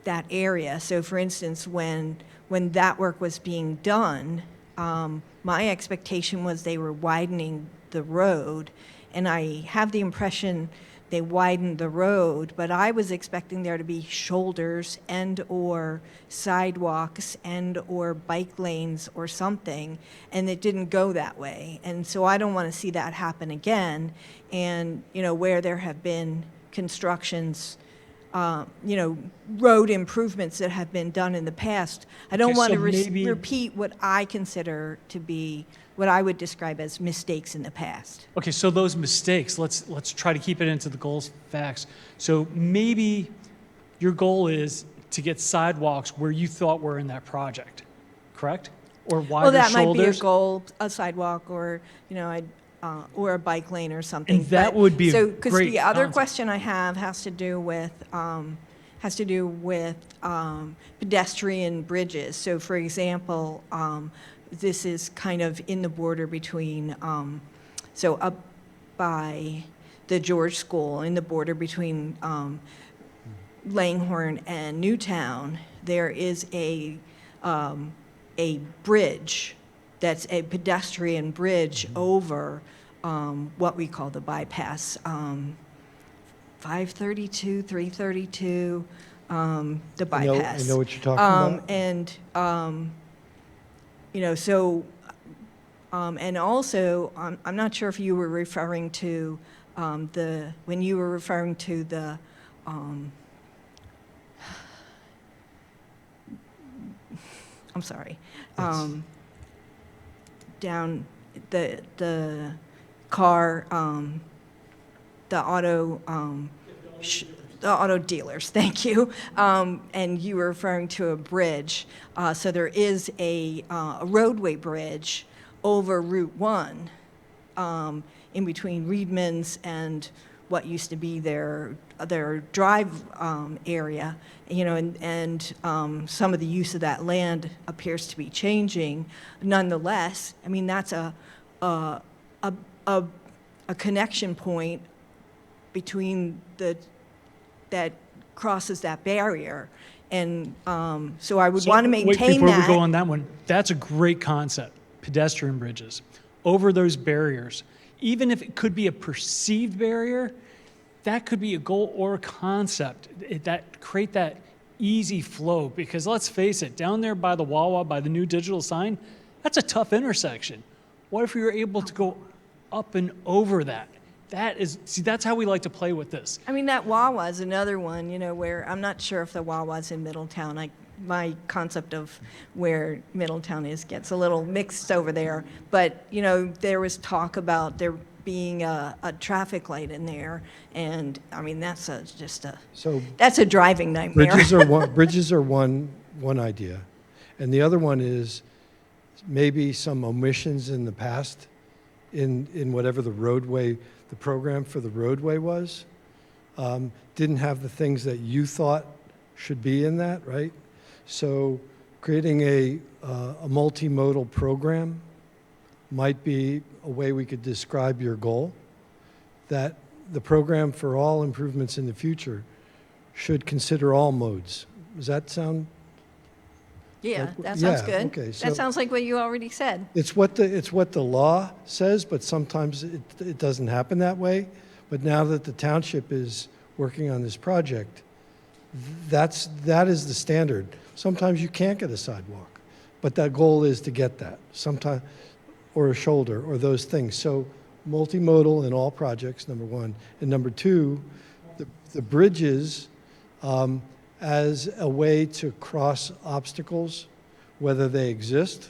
that area? So for instance, when that work was being done, my expectation was they were widening the road, and I have the impression they widened the road, but I was expecting there to be shoulders and or sidewalks and or bike lanes or something, and it didn't go that way. And so I don't want to see that happen again. And, you know, where there have been constructions, you know, road improvements that have been done in the past, I don't Okay, want so to maybe- repeat what I consider to be what I would describe as mistakes in the past. Okay, so those mistakes, let's try to keep it into the goals, facts. So maybe your goal is to get sidewalks where you thought were in that project, correct? Or wider Well, that shoulders? might be a goal, a sidewalk, or, you know, or a bike lane or something. And that But- would be a so, 'cause great the other concept. question I have has to do with pedestrian bridges. So, for example, this is kind of in the border between, so up by the George School, in the border between Langhorne and Newtown, there is a bridge that's a pedestrian bridge over what we call the bypass. 532, 332, the I bypass. know what you're talking about. And, so, and also, I'm not sure if you were referring to when you were referring to the, I'm sorry, Yes. down the car, the auto, the auto dealers, thank you. And you were referring to a bridge. So there is a roadway bridge over Route 1 in between Reedman's and what used to be their drive area, and some of the use of that land appears to be changing. Nonetheless, I mean, that's a connection point between that crosses that barrier. And so I would want to Wait, maintain before that. we go on that one, that's a great concept, pedestrian bridges. Over those barriers, even if it could be a perceived barrier, that could be a goal or a concept that create that easy flow. Because let's face it, down there by the Wawa, by the new digital sign, that's a tough intersection. What if we were able to go up and over that? That's how we like to play with this. I mean, that Wawa is another one, where I'm not sure if the Wawa's in Middletown. My concept of where Middletown is gets a little mixed over there. But, there was talk about there being a traffic light in there. And, I mean, that's a driving nightmare. Bridges are one idea. And the other one is maybe some omissions in the past in whatever the program for the roadway was. Didn't have the things that you thought should be in that, right? So creating a multimodal program might be a way we could describe your goal, that the program for all improvements in the future should consider all modes. Does that sound? Yeah, that Yeah, sounds good. okay, so- That sounds like what you already said. It's what the law says, but sometimes it doesn't happen that way. But now that the township is working on this project, that is the standard. Sometimes you can't get a sidewalk, but that goal is to get that sometime, or a shoulder, or those things. So multimodal in all projects, number one. And number two, the bridges as a way to cross obstacles, whether they exist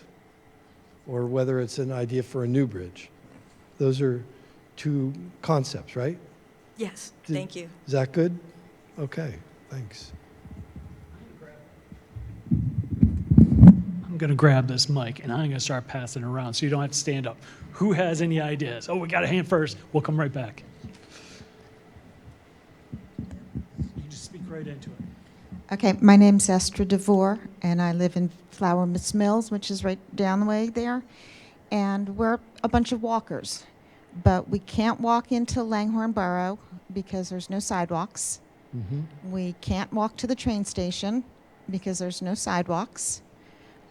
or whether it's an idea for a new bridge. Those are two concepts, right? Yes, thank you. Is that good? Okay, thanks. I'm going to grab this mic and I'm going to start passing it around so you don't have to stand up. Who has any ideas? Oh, we got a hand first. We'll come right back. You just speak right into it. Okay, my name's Esther DeVore, and I live in Flower Mills, which is right down the way there. And we're a bunch of walkers, but we can't walk into Langhorne Borough because there's no sidewalks. We can't walk to the train station because there's no sidewalks.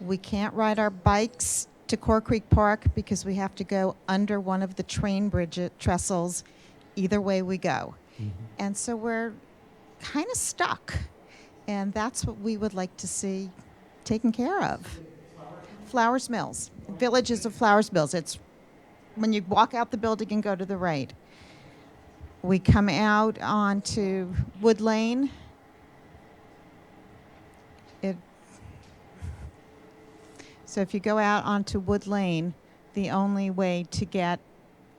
We can't ride our bikes to Core Creek Park because we have to go under one of the train bridge trestles either way we go. And so we're kind of stuck. And that's what we would like to see taken care of. Flowers Mills, Villages of Flowers Mills. It's when you walk out the building and go to the right. We come out onto Wood Lane. So if you go out onto Wood Lane, the only way to get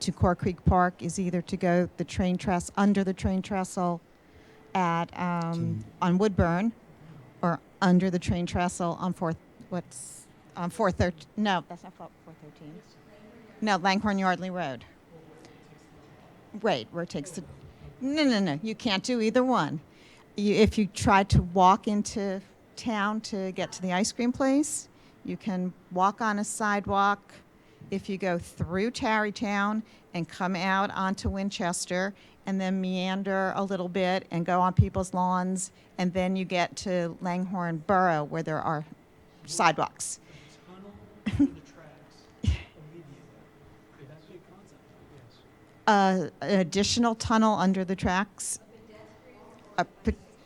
to Core Creek Park is either to go the train under the train trestle at on Woodburn, or under the train trestle on 413. No, that's not 413. No, Langhorne Yardley Road. Right, where it takes the. No. You can't do either one. If you try to walk into town to get to the ice cream place, you can walk on a sidewalk. If you go through Tarrytown and come out onto Winchester and then meander a little bit and go on people's lawns, and then you get to Langhorne Borough where there are sidewalks. An additional tunnel under the tracks.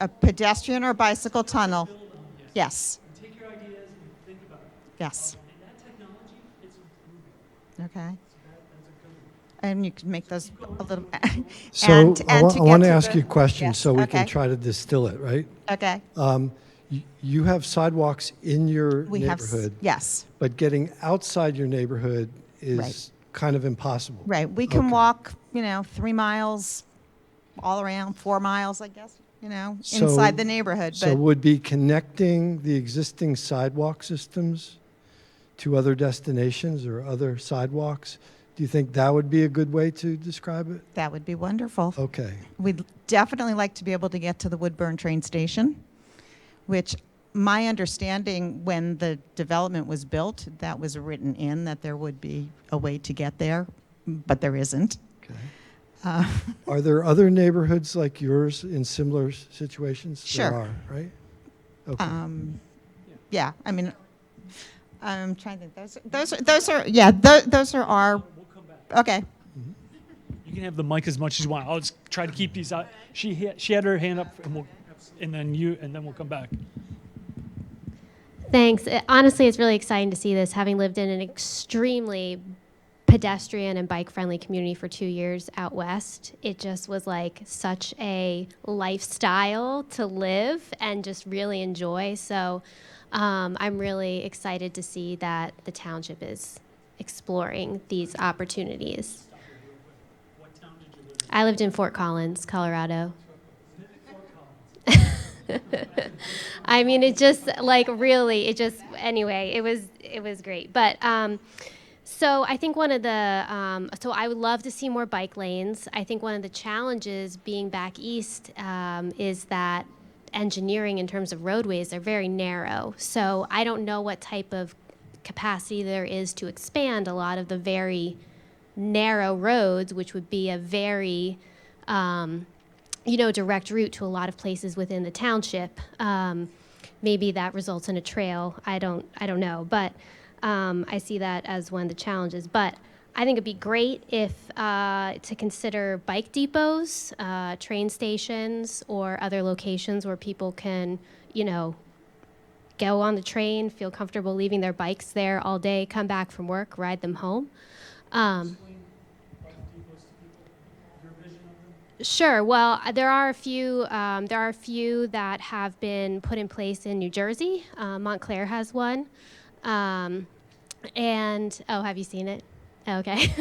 a pedestrian or bicycle tunnel. Yes. Take your ideas and think about it. Yes. And that technology, it's improving. Okay. So that's a good one. And you can make those a little. So I to want get to to ask the- you a question Yes, so we can okay. try to distill it, right? Okay. You have sidewalks in your We have. neighborhood, Yes. but getting outside your neighborhood is Right. kind of impossible. Right. We can Okay. walk, 3 miles, all around 4 miles, I guess. So- Inside the neighborhood. So But would be connecting the existing sidewalk systems to other destinations or other sidewalks? Do you think that would be a good way to describe it? that would be wonderful. Okay. We'd definitely like to be able to get to the Woodburn train station, which my understanding when the development was built, that was written in that there would be a way to get there, but there isn't. Okay. Uh, Are there other neighborhoods like yours in similar situations? Sure. There are, right? Okay. Yeah, I mean, I'm trying to think. Those are our. We'll come back. Okay. You can have the mic as much as you want. I'll just try to keep these out. She had her hand up, and then we'll come back. Thanks. Honestly, it's really exciting to see this, having lived in an extremely pedestrian and bike-friendly community for 2 years out west. It just was like such a lifestyle to live and just really enjoy. So I'm really excited to see that the township is exploring these opportunities. What town did you live I lived in Fort Collins, Colorado. I mean, it just like really, anyway, it was great. But so I think one of the so I would love to see more bike lanes. I think one of the challenges being back east is that engineering in terms of roadways are very narrow. So I don't know what type of capacity there is to expand a lot of the very narrow roads, which would be a very direct route to a lot of places within the township. Maybe that results in a trail. I don't know, but I see that as one of the challenges. But I think it'd be great if to consider bike depots, train stations, or other locations where people can, go on the train, feel comfortable leaving their bikes there all day, come back from work, ride them home. Sure. Well, there are a few. There are a few that have been put in place in New Jersey. Montclair has one, and have you seen it? Okay.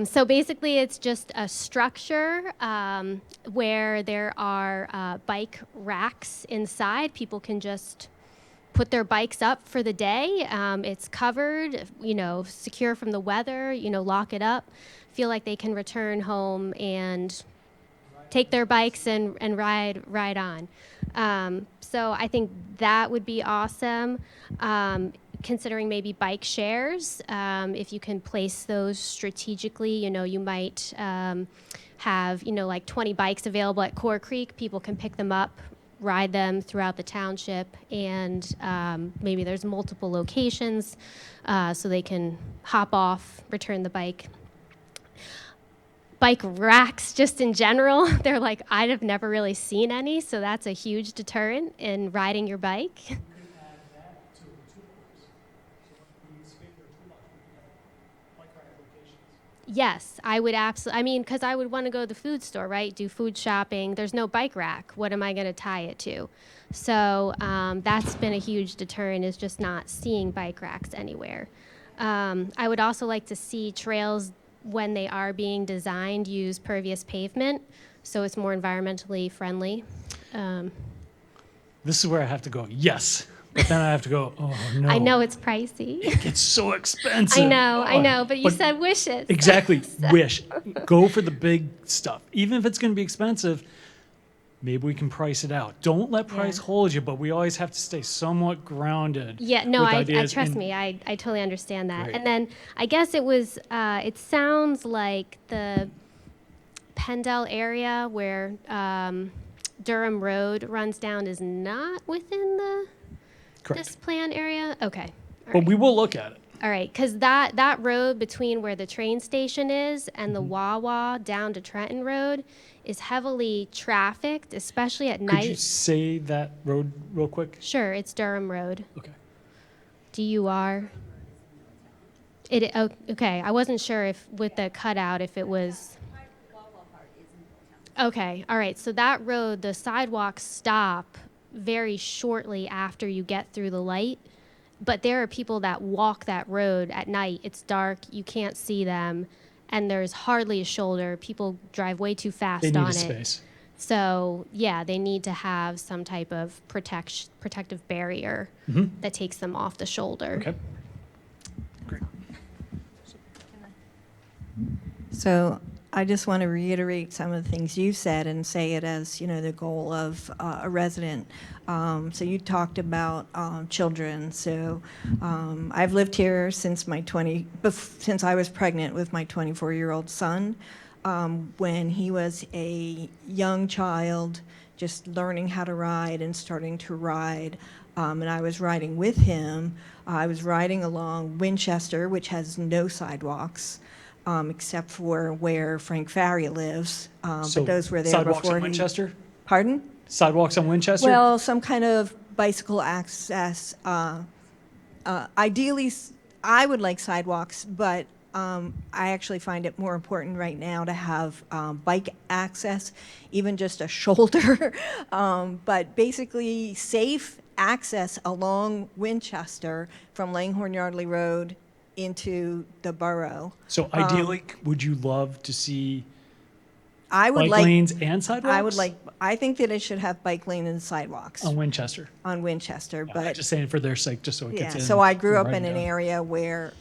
So basically, it's just a structure where there are bike racks inside. People can just put their bikes up for the day. It's covered, secure from the weather. Lock it up. Feel like they can return home and take their bikes and ride on. So I think that would be awesome. Considering maybe bike shares, if you can place those strategically, you might have, like 20 bikes available at Core Creek. People can pick them up, ride them throughout the township, and maybe there's multiple locations so they can hop off, return the bike. Bike racks, just in general, they're like, I've never really seen any, so that's a huge deterrent in riding your bike. Yes, I would absolutely. I mean, because I would want to go to the food store, right? Do food shopping. There's no bike rack. What am I going to tie it to? So that's been a huge deterrent, is just not seeing bike racks anywhere. I would also like to see trails, when they are being designed, use pervious pavement, so it's more environmentally friendly. This is where I have to go, yes. But then I have to go, oh, no. I know it's pricey. It gets so expensive. I know, Oh, but you said wishes. Exactly, wish. Go for the big stuff. Even if it's going to be expensive, maybe we can price it out. Don't let price hold you, but we always have to stay somewhat grounded. Yeah, no, with I ideas. trust And me. I totally understand that. Great. And then I guess it was. It sounds like the Pendle area where Durham Road runs down is not within Correct. this plan area. Okay. All But right. we will look at it. All right, because that road between where the train station is and the Wawa down to Trenton Road is heavily trafficked, especially at Could you night. say that road real quick? Sure, it's Durham Road. Okay. DUR. Okay, I wasn't sure if with the cutout if it was. Okay, all right. So that road, the sidewalks stop very shortly after you get through the light. But there are people that walk that road at night. It's dark, you can't see them, and there's hardly a shoulder. People drive way too fast They need on a it. space. So, yeah, they need to have some type of protective barrier that takes them off the shoulder. Okay. Great. So I just want to reiterate some of the things you said and say it as, the goal of a resident. So you talked about children. So I've lived here since since I was pregnant with my 24-year-old son. When he was a young child, just learning how to ride and starting to ride, and I was riding with him. I was riding along Winchester, which has no sidewalks. Except for where Frank Faria lives, So but those were there sidewalks before on Winchester? Pardon? Sidewalks on Winchester? Well, some kind of bicycle access. Ideally, I would like sidewalks, but I actually find it more important right now to have bike access, even just a shoulder. But basically, safe access along Winchester from Langhorne Yardley Road into the borough. So ideally, would you love to see I would bike like lanes and sidewalks? I think that it should have bike lane and sidewalks on Winchester. on Winchester, I'm but just saying for their sake, just so it yeah. gets in. So I grew up right in an down. area where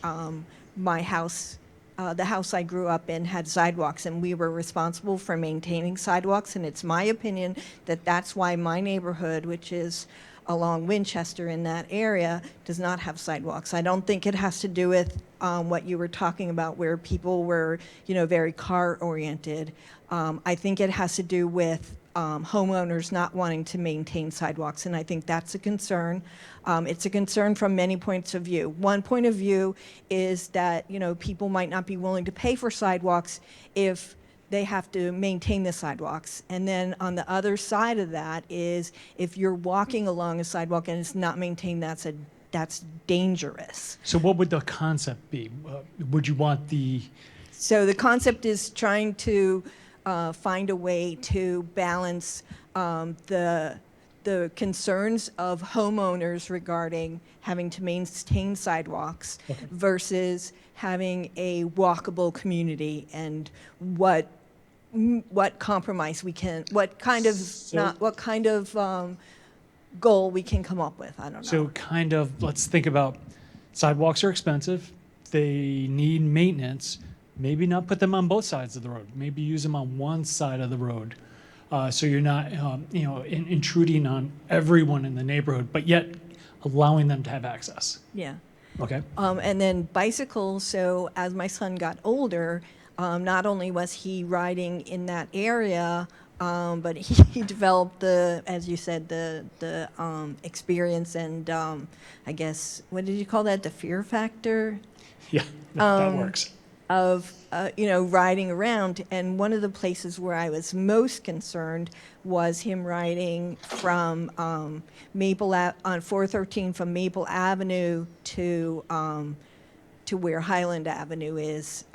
my house, the house I grew up in, had sidewalks, and we were responsible for maintaining sidewalks. And it's my opinion that that's why my neighborhood, which is along Winchester in that area, does not have sidewalks. I don't think it has to do with what you were talking about, where people were, very car oriented. I think it has to do with homeowners not wanting to maintain sidewalks, and I think that's a concern. It's a concern from many points of view. One point of view is that, people might not be willing to pay for sidewalks if they have to maintain the sidewalks. And then on the other side of that is if you're walking along a sidewalk and it's not maintained, that's dangerous. So what would the concept be? Would you want the So the concept is trying to find a way to balance the concerns of homeowners regarding having to maintain sidewalks versus having a walkable community, and what compromise we can, what kind of goal we can come up with. I don't know. So kind of, let's think about sidewalks are expensive. They need maintenance. Maybe not put them on both sides of the road. Maybe use them on one side of the road. So you're not, intruding on everyone in the neighborhood, but yet allowing them to have access. Yeah. Okay. And then bicycles. So as my son got older, not only was he riding in that area, but he developed as you said, the experience and I guess, what did you call that? The fear factor Yeah, that works. of riding around. And one of the places where I was most concerned was him riding from on 413 from Maple Avenue to where Highland Avenue is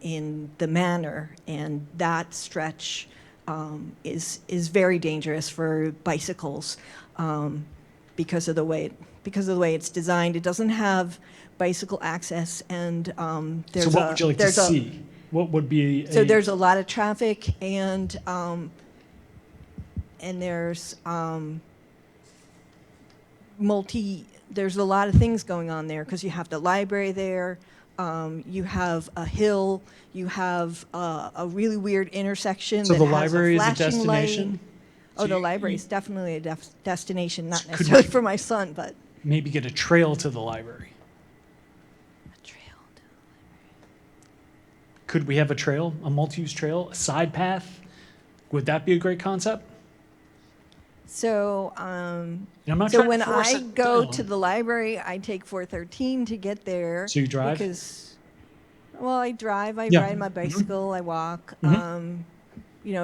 in the Manor, and that stretch is very dangerous for bicycles because of the way it's designed. It doesn't have bicycle access, and So what would you like to see? What would be so there's a lot of traffic, and there's there's a lot of things going on there because you have the library there, you have a hill, you have a really weird intersection So that the has library is a flashing light. destination? Oh, So the you- library is definitely a destination, not Could necessarily we- for my son, but Maybe get a trail to the library. a trail. Could we have a trail, a multi-use trail, a side path? Would that be a great concept? So, And I'm not so trying when to force I it go down. to the library, I take 413 to get there. So you drive? Because, well, I drive, I Yeah. ride my bicycle, I walk, Mhm.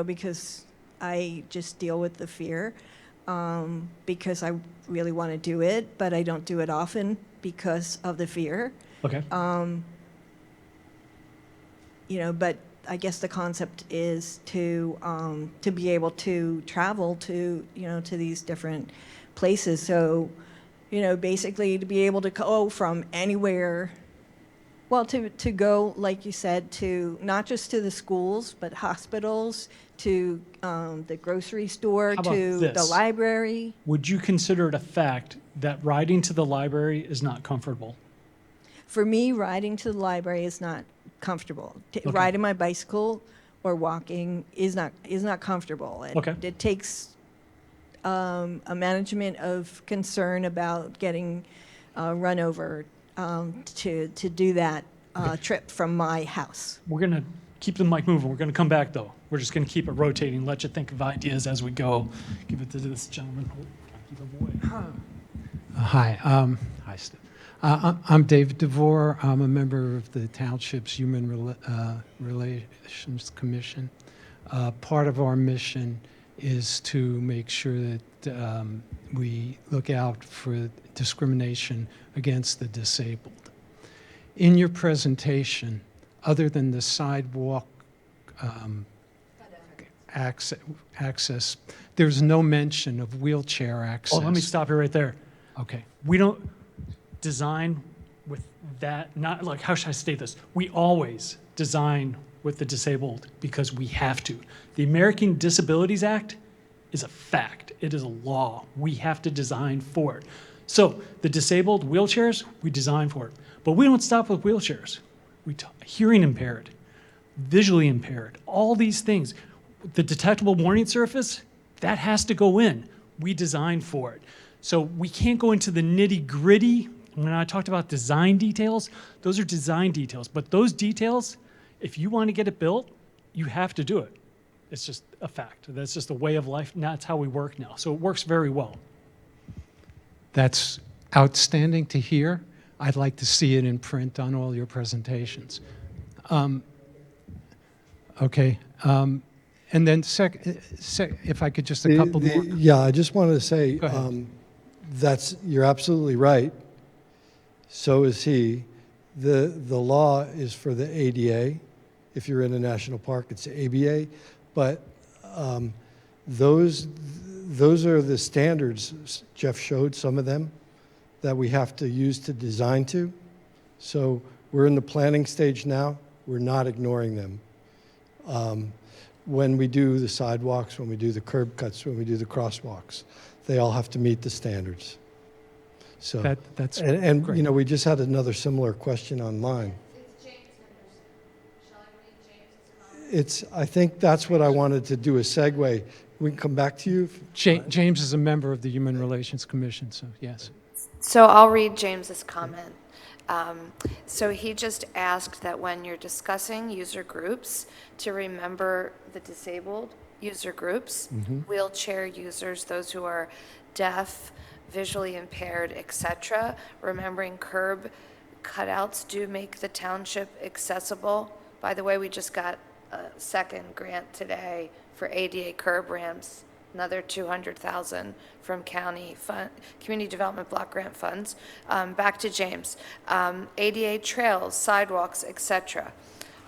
because I just deal with the fear, because I really want to do it, but I don't do it often because of the fear. Okay. But I guess the concept is to be able to travel to, to these different places. So, basically to be able to go from anywhere, well, to go, like you said, to not just to the schools, but hospitals, to the grocery store, How about to the this? library. Would you consider it a fact that riding to the library is not comfortable? For me, riding to the library is not comfortable. Okay. Riding my bicycle or walking is not comfortable. Okay. It takes a management of concern about getting run over to do that trip from my house. We're going to keep the mic moving. We're going to come back, though. We're just going to keep it rotating, let you think of ideas as we go. Give it to this gentleman. Oh, keep it away. Hi, hi, Steve. I'm David DeVore. I'm a member of the Township's Human Relations Commission. Part of our mission is to make sure that we look out for discrimination against the disabled. In your presentation, other than the sidewalk access, there's no mention of wheelchair access. Oh, let me stop you right there. Okay. We don't design with that, not like, how should I state this? We always design with the disabled because we have to. The American Disabilities Act is a fact. It is a law. We have to design for it. So the disabled wheelchairs, we design for it. But we don't stop with wheelchairs. Hearing impaired, visually impaired, all these things. The detectable warning surface, that has to go in. We design for it. So we can't go into the nitty gritty. When I talked about design details, those are design details. But those details, if you want to get it built, you have to do it. It's just a fact. That's just a way of life. And that's how we work now. So it works very well. That's outstanding to hear. I'd like to see it in print on all your presentations. Okay. And then if I could just a couple more. Yeah, I just wanted to say Go ahead. you're absolutely right. So is he. The law is for the ADA. If you're in a national park, it's ABA. But those are the standards. Jeff showed some of them that we have to use to design to. So we're in the planning stage now. We're not ignoring them. When we do the sidewalks, when we do the curb cuts, when we do the crosswalks, they all have to meet the standards. So That's and great. you know, we just had another similar question online. I think that's what I wanted to do, a segue. We can come back to you. James is a member of the Human Relations Commission, so yes. So I'll read James's comment. So he just asked that when you're discussing user groups, to remember the disabled user groups, wheelchair users, those who are deaf, visually impaired, etc. Remembering curb cutouts do make the township accessible. By the way, we just got a second grant today for ADA curb ramps, another $200,000 from county community development block grant funds. Back to James. ADA trails, sidewalks, etc.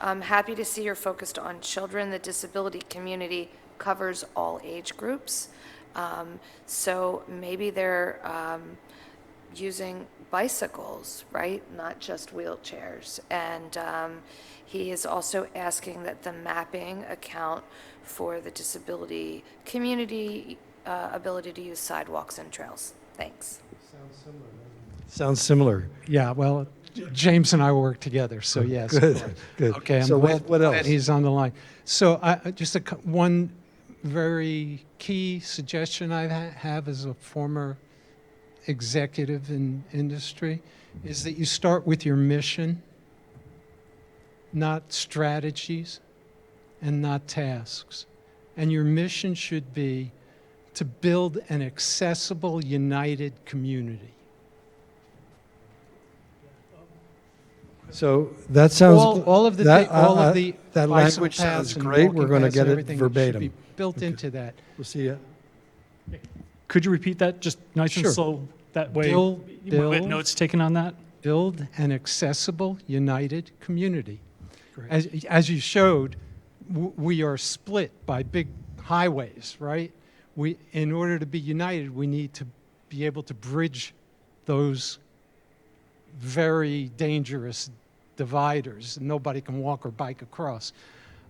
I'm happy to see you're focused on children. The disability community covers all age groups. So maybe they're using bicycles, right? Not just wheelchairs. And he is also asking that the mapping account for the disability community ability to use sidewalks and trails. Thanks. Sounds similar. Yeah, well, James and I work together, so yes. of Good, course. good. Okay, I'm So glad, what glad else? he's on the line. So just one very key suggestion I have as a former executive in industry is that you start with your mission, not strategies and not tasks. And your mission should be to build an accessible, united community. So that sounds. All of the that, all of the that bicycle language sounds paths and great. We're walking going to paths get and it everything should be verbatim. built into that. We'll see you. Could you repeat that just nice Sure. and slow? That way, Bill- you might get Bill- notes taken on that. Build an accessible, united community. Great. As you showed, we are split by big highways, right? In order to be united, we need to be able to bridge those very dangerous dividers. Nobody can walk or bike across.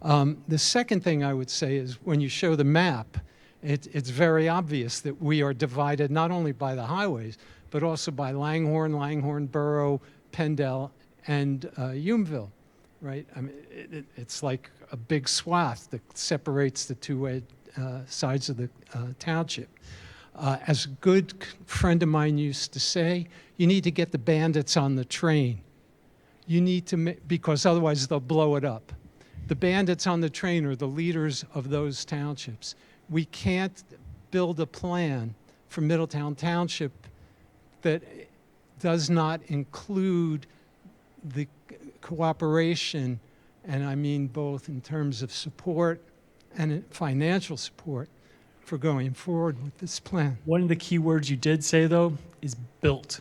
The second thing I would say is when you show the map, it's very obvious that we are divided not only by the highways, but also by Langhorne, Borough, Pendle, and Humeville, right? I mean, it's like a big swath that separates the two sides of the township. As a good friend of mine used to say, you need to get the bandits on the train. You need to, because otherwise they'll blow it up. The bandits on the train are the leaders of those townships. We can't build a plan for Middletown Township that does not include the cooperation, and I mean both in terms of support and financial support for going forward with this plan. One of the key words you did say, though, is built.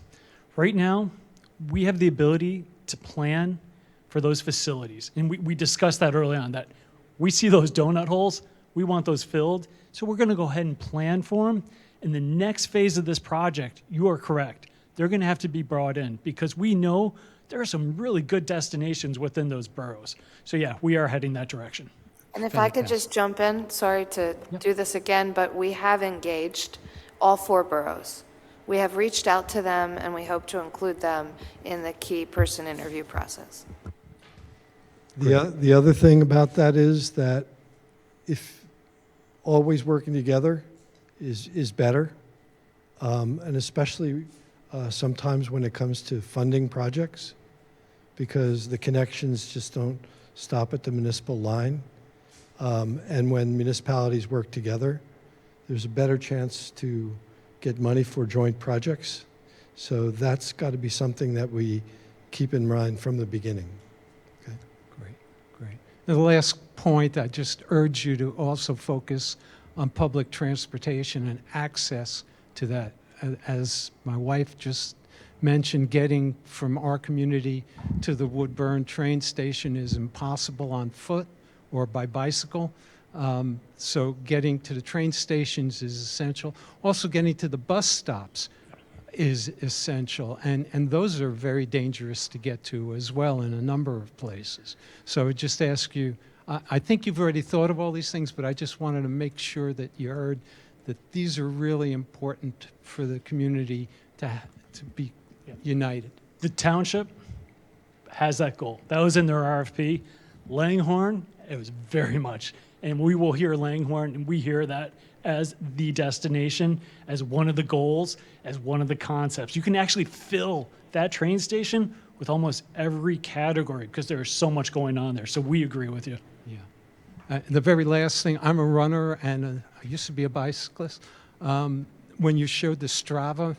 Right now, we have the ability to plan for those facilities. And we discussed that early on, that we see those donut holes, we want those filled. So we're going to go ahead and plan for them. In the next phase of this project, you are correct. They're going to have to be brought in because we know there are some really good destinations within those boroughs. So yeah, we are heading that direction. And if I could just jump in, sorry to do this again, but we have engaged all 4 boroughs. We have reached out to them, and we hope to include them in the key person interview process. The other thing about that is that if always working together is better, and especially sometimes when it comes to funding projects, because the connections just don't stop at the municipal line. And when municipalities work together, there's a better chance to get money for joint projects. So that's got to be something that we keep in mind from the beginning. Okay. Great. And the last point, I just urge you to also focus on public transportation and access to that. As my wife just mentioned, getting from our community to the Woodburn train station is impossible on foot or by bicycle. So getting to the train stations is essential. Also getting to the bus stops is essential. And those are very dangerous to get to as well in a number of places. So I would just ask you, I think you've already thought of all these things, but I just wanted to make sure that you heard that these are really important for the community to be united. The township has that goal. That was in their RFP. Langhorne, it was very much. And we will hear Langhorne, and we hear that as the destination, as one of the goals, as one of the concepts. You can actually fill that train station with almost every category because there's so much going on there. So we agree with you. Yeah. The very last thing, I'm a runner and I used to be a bicyclist. When you showed the Strava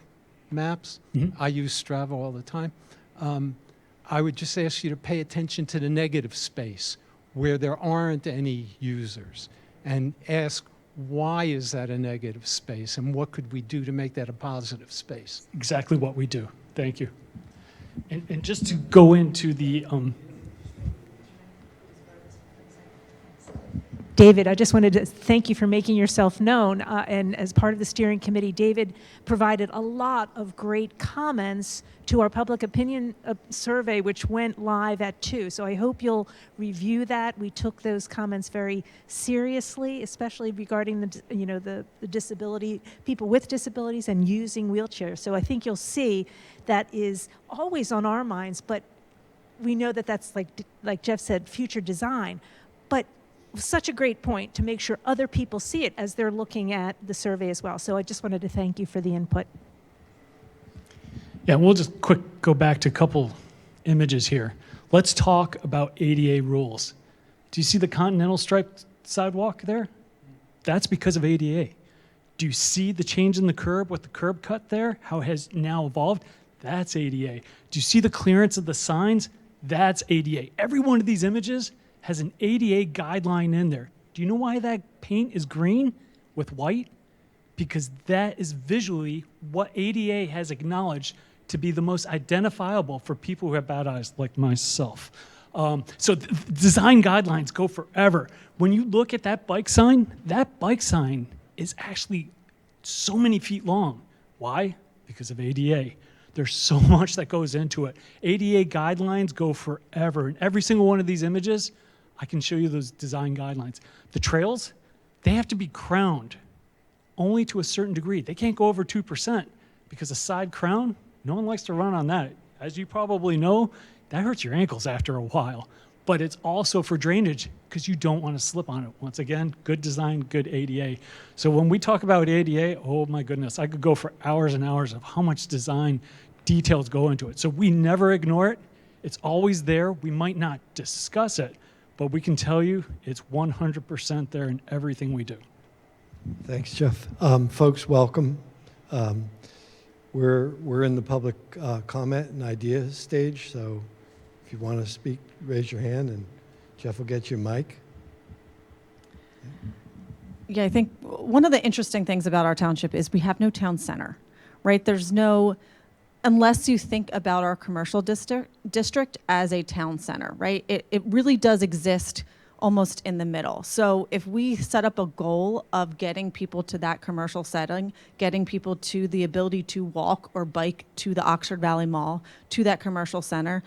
maps, I use Strava all the time. I would just ask you to pay attention to the negative space where there aren't any users and ask, why is that a negative space and what could we do to make that a positive space? Exactly what we do. Thank you. And just to go into the David, I just wanted to thank you for making yourself known. And as part of the steering committee, David provided a lot of great comments to our public opinion survey, which went live at 2. So I hope you'll review that. We took those comments very seriously, especially regarding the disability, people with disabilities and using wheelchairs. So I think you'll see that is always on our minds, but we know that that's like Jeff said, future design. But such a great point to make sure other people see it as they're looking at the survey as well. So I just wanted to thank you for the input. Yeah, we'll just go back to a couple images here. Let's talk about ADA rules. Do you see the continental striped sidewalk there? That's because of ADA. Do you see the change in the curb with the curb cut there? How it has now evolved? That's ADA. Do you see the clearance of the signs? That's ADA. Every one of these images has an ADA guideline in there. Do you know why that paint is green with white? Because that is visually what ADA has acknowledged to be the most identifiable for people who have bad eyes like myself. Design guidelines go forever. When you look at that bike sign is actually so many feet long. Why? Because of ADA. There's so much that goes into it. ADA guidelines go forever. And every single one of these images, I can show you those design guidelines. The trails, they have to be crowned only to a certain degree. They can't go over 2% because a side crown, no one likes to run on that. As you probably know, that hurts your ankles after a while. But it's also for drainage because you don't want to slip on it. Once again, good design, good ADA. So when we talk about ADA, oh my goodness, I could go for hours and hours of how much design details go into it. So we never ignore it. It's always there. We might not discuss it, but we can tell you it's 100% there in everything we do. Thanks, Jeff. Folks, welcome. We're in the public comment and idea stage, so if you want to speak, raise your hand, and Jeff will get you a mic. Yeah, I think one of the interesting things about our township is we have no town center, right? There's no, unless you think about our commercial district as a town center, right? It really does exist almost in the middle. So if we set up a goal of getting people to that commercial setting, getting people to the ability to walk or bike to the Oxford Valley Mall, to that commercial center,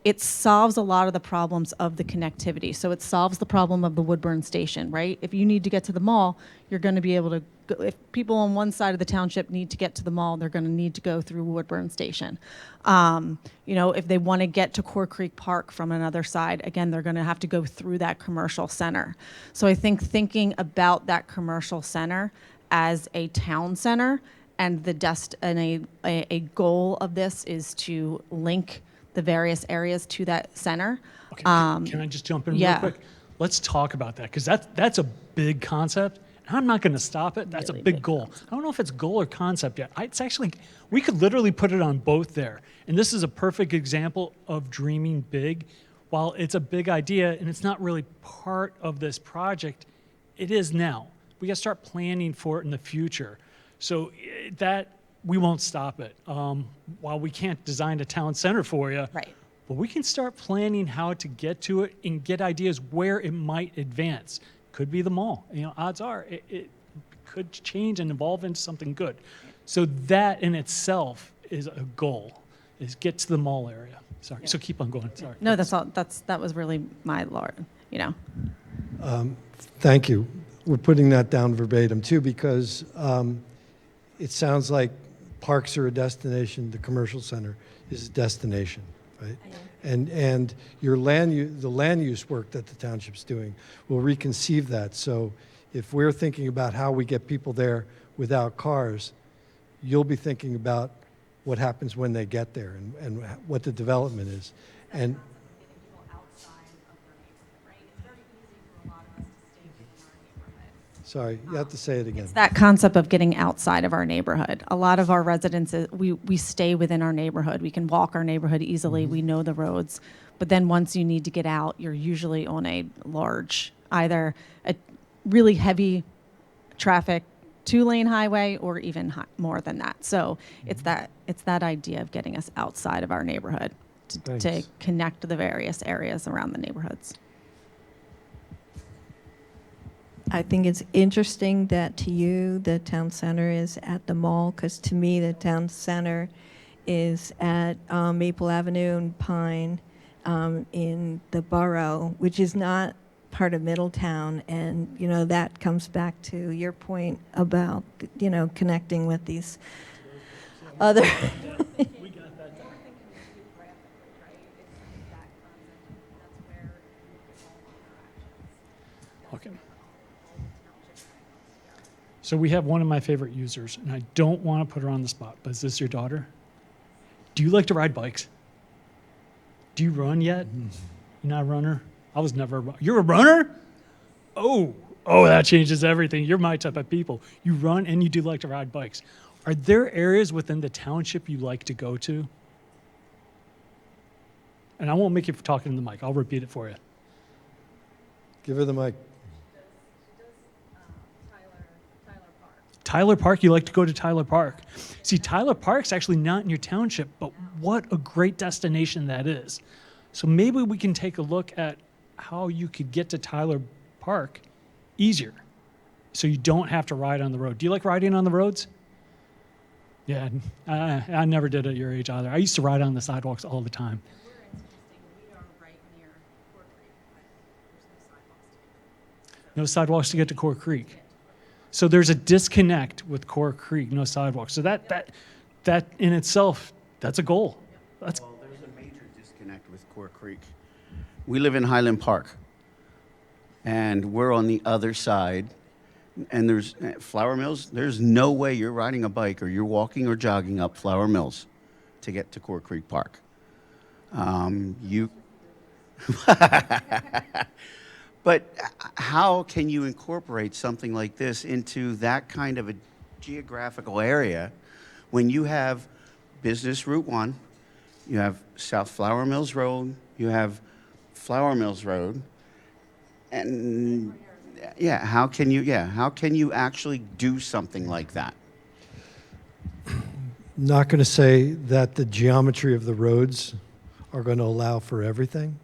it solves a lot of the problems of the connectivity. So it solves the problem of the Woodburn Station, right? If you need to get to the mall, you're going to be able to go, if people on one side of the township need to get to the mall, they're going to need to go through Woodburn Station. If they want to get to Core Creek Park from another side, again, they're going to have to go through that commercial center. So I think thinking about that commercial center as a town center and a goal of this is to link the various areas to that center. Okay, can I just jump in real quick? Let's talk about that, because that's a big concept. And I'm not going to stop it. That's really a big goal. Concept. I don't know if it's goal or concept yet. It's actually, we could literally put it on both there. And this is a perfect example of dreaming big. While it's a big idea and it's not really part of this project, it is now. We got to start planning for it in the future. So that, we won't stop it. While we can't design a town center for you, right, but we can start planning how to get to it and get ideas where it might advance. Could be the mall. Odds are it could change and evolve into something good. So that in itself is a goal, is get to the mall area. Sorry. Yeah. So keep on going. Sorry. No, that's all. That was really my Lord. Thank you. We're putting that down verbatim too, because it sounds like parks are a destination. The commercial center is a destination, right? And the land use work that the township's doing will reconceive that. So if we're thinking about how we get people there without cars, you'll be thinking about what happens when they get there and what the development is. And sorry, you have to say it again. It's that concept of getting outside of our neighborhood. A lot of our residents, we stay within our neighborhood. We can walk our neighborhood easily. Mm-hmm. We know the roads. But then once you need to get out, you're usually on a large, either a really heavy traffic 2-lane highway or even more than that. So it's that idea of getting us outside of our neighborhood to connect to the various areas around the neighborhoods. I think it's interesting that to you, the town center is at the mall, because to me, the town center is at Maple Avenue and Pine in the borough, which is not part of Middletown. And, that comes back to your point about, connecting with these other... Okay. So we have one of my favorite users, and I don't want to put her on the spot, but is this your daughter? Do you like to ride bikes? Do you run yet? You're not a runner? I was never a runner. You're a runner? Oh, oh, that changes everything. You're my type of people. You run and you do like to ride bikes. Are there areas within the township you like to go to? And I won't make you talk into the mic. I'll repeat it for you. Give her the mic. Tyler Park, you like to go to Tyler Park. See, Tyler Park's actually not in your township, but what a great destination that is. So maybe we can take a look at how you could get to Tyler Park easier so you don't have to ride on the road. Do you like riding on the roads? Yeah, I never did at your age either. I used to ride on the sidewalks all the time. No sidewalks to get to Core Creek. So there's a disconnect with Core Creek, no sidewalks. So that in itself, that's a goal. That's Well, there's a major disconnect with Core Creek. We live in Highland Park, and we're on the other side. And there's Flower Mills. There's no way you're riding a bike or you're walking or jogging up Flower Mills to get to Core Creek Park. You. But how can you incorporate something like this into that kind of a geographical area when you have Business Route 1, you have South Flower Mills Road, you have Flower Mills Road, and how can you actually do something like that? Not going to say that the geometry of the roads are going to allow for everything.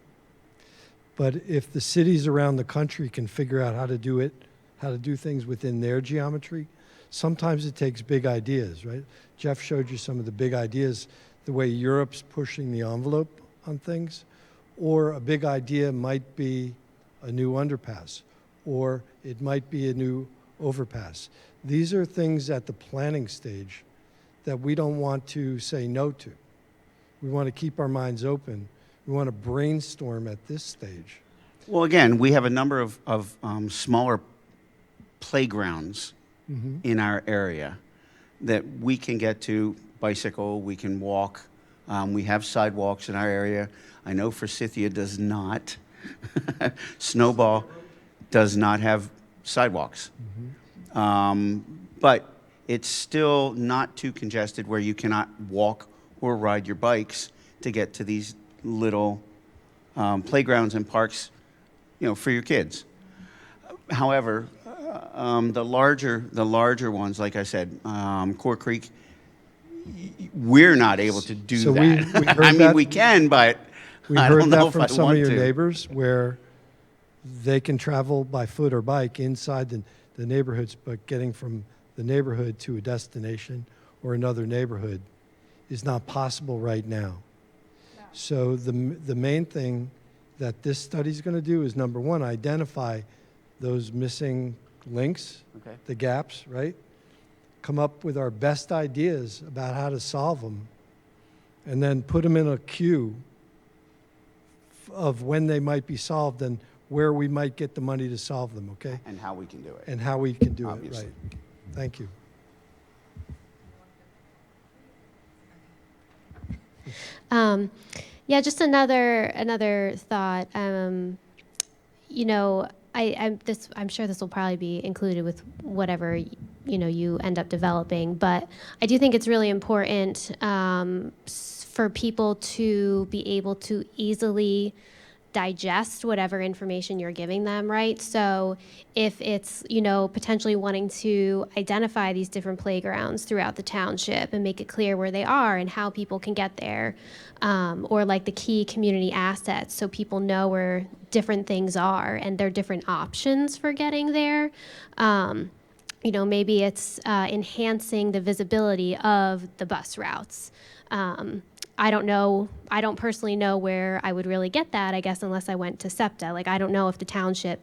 But if the cities around the country can figure out how to do things within their geometry, sometimes it takes big ideas, right? Jeff showed you some of the big ideas, the way Europe's pushing the envelope on things, or a big idea might be a new underpass, or it might be a new overpass. These are things at the planning stage that we don't want to say no to. We want to keep our minds open. We want to brainstorm at this stage. Well, again, we have a number of smaller playgrounds in our area that we can get to bicycle, we can walk. We have sidewalks in our area. I know Forsythia does not. Snowball does not have sidewalks. But it's still not too congested where you cannot walk or ride your bikes to get to these little playgrounds and parks, for your kids. However, the larger ones, like I said, Core Creek, we're not able to do So that. we heard I mean, that- we can, but We I heard don't know that if from I some of want your to. neighbors where they can travel by foot or bike inside the neighborhoods, but getting from the neighborhood to a destination or another neighborhood is not possible right now. So the main thing that this study is going to do is, number one, identify those missing links, Okay. the gaps, right? Come up with our best ideas about how to solve them, and then put them in a queue of when they might be solved and where we might get the money to solve them, okay? And how we can do it. And how we can do Obviously. it, right. Thank you. Yeah, just another thought. I'm sure this will probably be included with whatever you end up developing. But I do think it's really important for people to be able to easily digest whatever information you're giving them, right? So if it's, potentially wanting to identify these different playgrounds throughout the township and make it clear where they are and how people can get there, or like the key community assets so people know where different things are and their different options for getting there. Maybe it's enhancing the visibility of the bus routes. I don't know. I don't personally know where I would really get that, I guess, unless I went to SEPTA. Like, I don't know if the township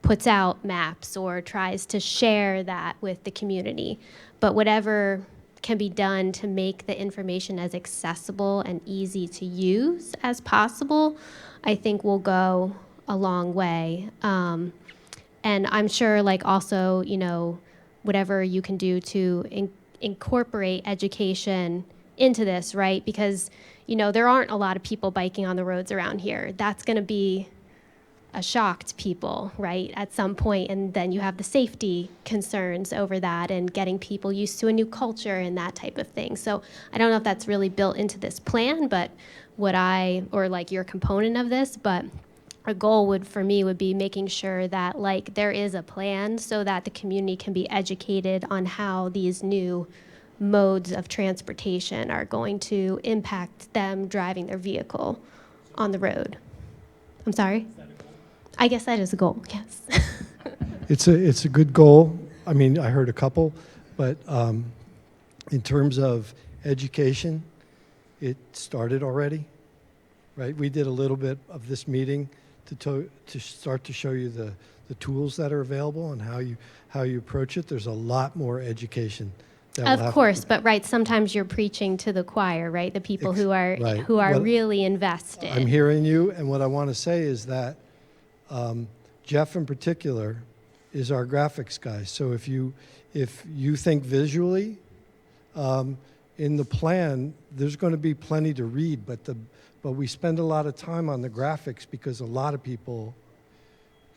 puts out maps or tries to share that with the community. But whatever can be done to make the information as accessible and easy to use as possible, I think will go a long way. And I'm sure, also, whatever you can do to incorporate education into this, right? Because, there aren't a lot of people biking on the roads around here. That's going to be a shock to people, right, at some point, and then you have the safety concerns over that and getting people used to a new culture and that type of thing. So I don't know if that's really built into this plan, but or like your component of this, but a goal for me would be making sure that like there is a plan so that the community can be educated on how these new modes of transportation are going to impact them driving their vehicle on the road. I'm sorry? I guess that is a goal, yes. It's a good goal. I mean, I heard a couple, but in terms of education, it started already, right? We did a little bit of this meeting to start to show you the tools that are available and how you approach it. There's a lot more education. Of course, but right, sometimes you're preaching to the choir, right? The people who are Right. who are What- really invested. I'm hearing you, and what I want to say is that Jeff in particular is our graphics guy. So if you think visually, in the plan, there's going to be plenty to read, but we spend a lot of time on the graphics because a lot of people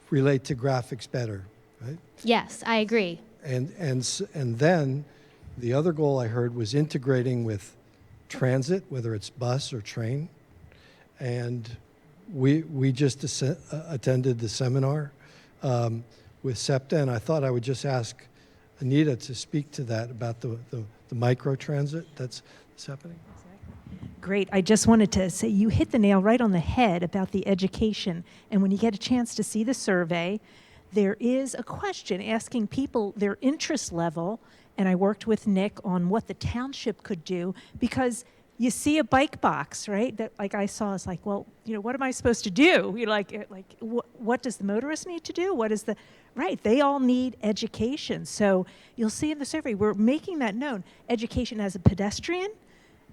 relate to graphics better, right? Yes, I agree. And then the other goal I heard was integrating with transit, whether it's bus or train. And we just attended the seminar with SEPTA, and I thought I would just ask Anita to speak to that about the micro transit that's happening. Great. I just wanted to say you hit the nail right on the head about the education. And when you get a chance to see the survey, there is a question asking people their interest level. And I worked with Nick on what the township could do, because you see a bike box, right? That, like I saw, it's like, well, what am I supposed to do? What does the motorist need to do? What is the, right? They all need education. So you'll see in the survey, we're making that known. Education as a pedestrian,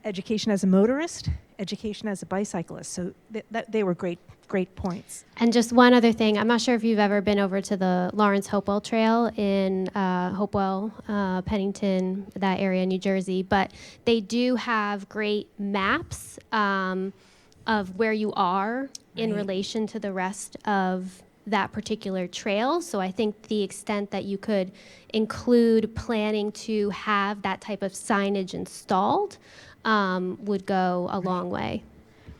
education as a motorist, education as a bicyclist. So they were great points. And just one other thing, I'm not sure if you've ever been over to the Lawrence Hopewell Trail in Hopewell, Pennington, that area, New Jersey, but they do have great maps of where you are in relation to the rest of that particular trail. So I think the extent that you could include planning to have that type of signage installed would go a long way.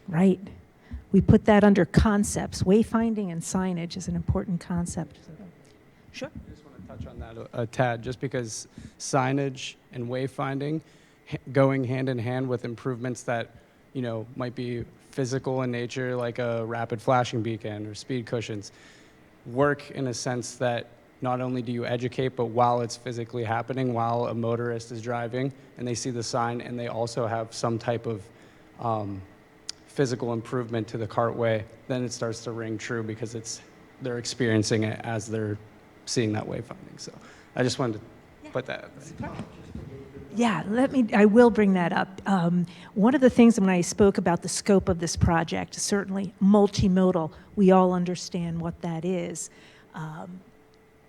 Right. We put that under concepts. Wayfinding and signage is an important concept. Sure. I just want to touch on that a tad, just because signage and wayfinding going hand in hand with improvements that, might be physical in nature, like a rapid flashing beacon or speed cushions, work in a sense that not only do you educate, but while it's physically happening, while a motorist is driving and they see the sign and they also have some type of physical improvement to the cartway, then it starts to ring true because they're experiencing it as they're seeing that wayfinding. So I just wanted to put that. Yeah, I will bring that up. One of the things when I spoke about the scope of this project, certainly multimodal, we all understand what that is.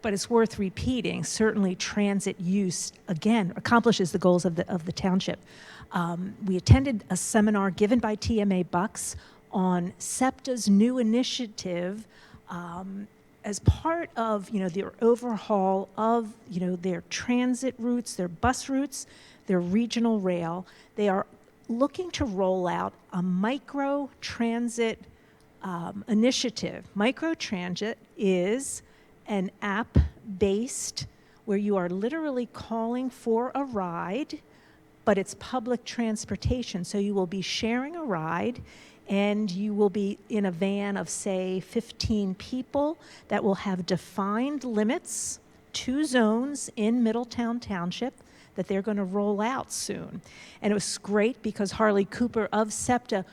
But it's worth repeating. Certainly transit use, again, accomplishes the goals of the township. We attended a seminar given by TMA Bucks on SEPTA's new initiative as part of their overhaul of their transit routes, their bus routes, their regional rail. They are looking to roll out a micro transit initiative. Micro transit is an app-based where you are literally calling for a ride, but it's public transportation. So you will be sharing a ride, and you will be in a van of, say, 15 people that will have defined limits, 2 zones in Middletown Township that they're going to roll out soon. And it was great because Harley Cooper of SEPTA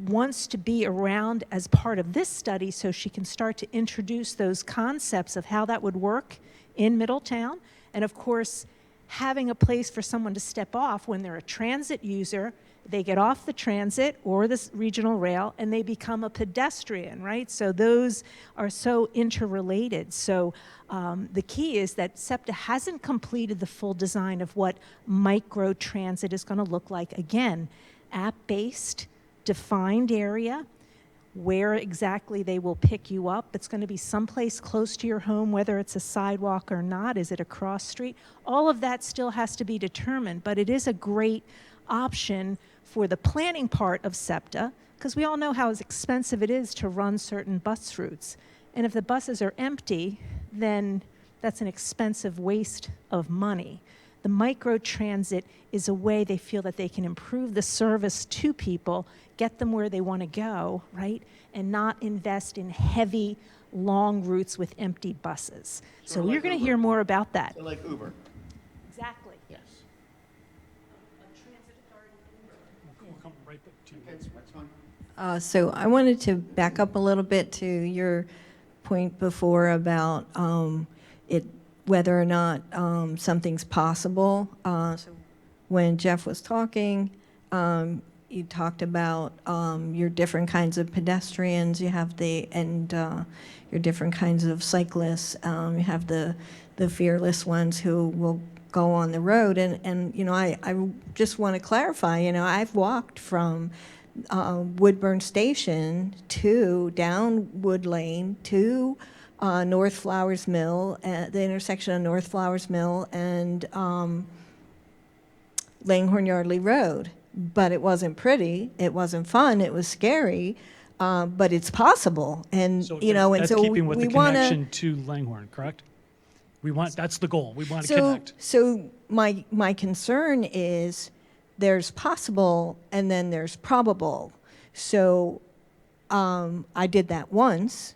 wants to be around as part of this study so she can start to introduce those concepts of how that would work in Middletown. And of course, having a place for someone to step off when they're a transit user, they get off the transit or the regional rail and they become a pedestrian, right? So those are so interrelated. So the key is that SEPTA hasn't completed the full design of what micro transit is going to look like. Again, app-based, defined area, where exactly they will pick you up. It's going to be someplace close to your home, whether it's a sidewalk or not. Is it a cross street? All of that still has to be determined, but it is a great option for the planning part of SEPTA, because we all know how expensive it is to run certain bus routes. And if the buses are empty, then that's an expensive waste of money. The microtransit is a way they feel that they can improve the service to people, get them where they want to go, right? And not invest in heavy, long routes with empty buses. So like you're going to Uber. hear more about that. So like Uber. Exactly. Yes. We'll come right back to you. Okay, that's fine. So I wanted to back up a little bit to your point before about whether or not something's possible. So when Jeff was talking, you talked about your different kinds of pedestrians. You have your different kinds of cyclists. You have the fearless ones who will go on the road. And you know, I just want to clarify. You know, I've walked from Woodburn Station to down Wood Lane to North Flowers Mill, the intersection of North Flowers Mill and Langhorne Yardley Road. But it wasn't pretty, it wasn't fun, it was scary, but it's possible. And So you know, and that's so keeping with we the want connection to Langhorne, correct? That's the goal. We want to so connect. so my concern is there's possible and then there's probable. So I did that once,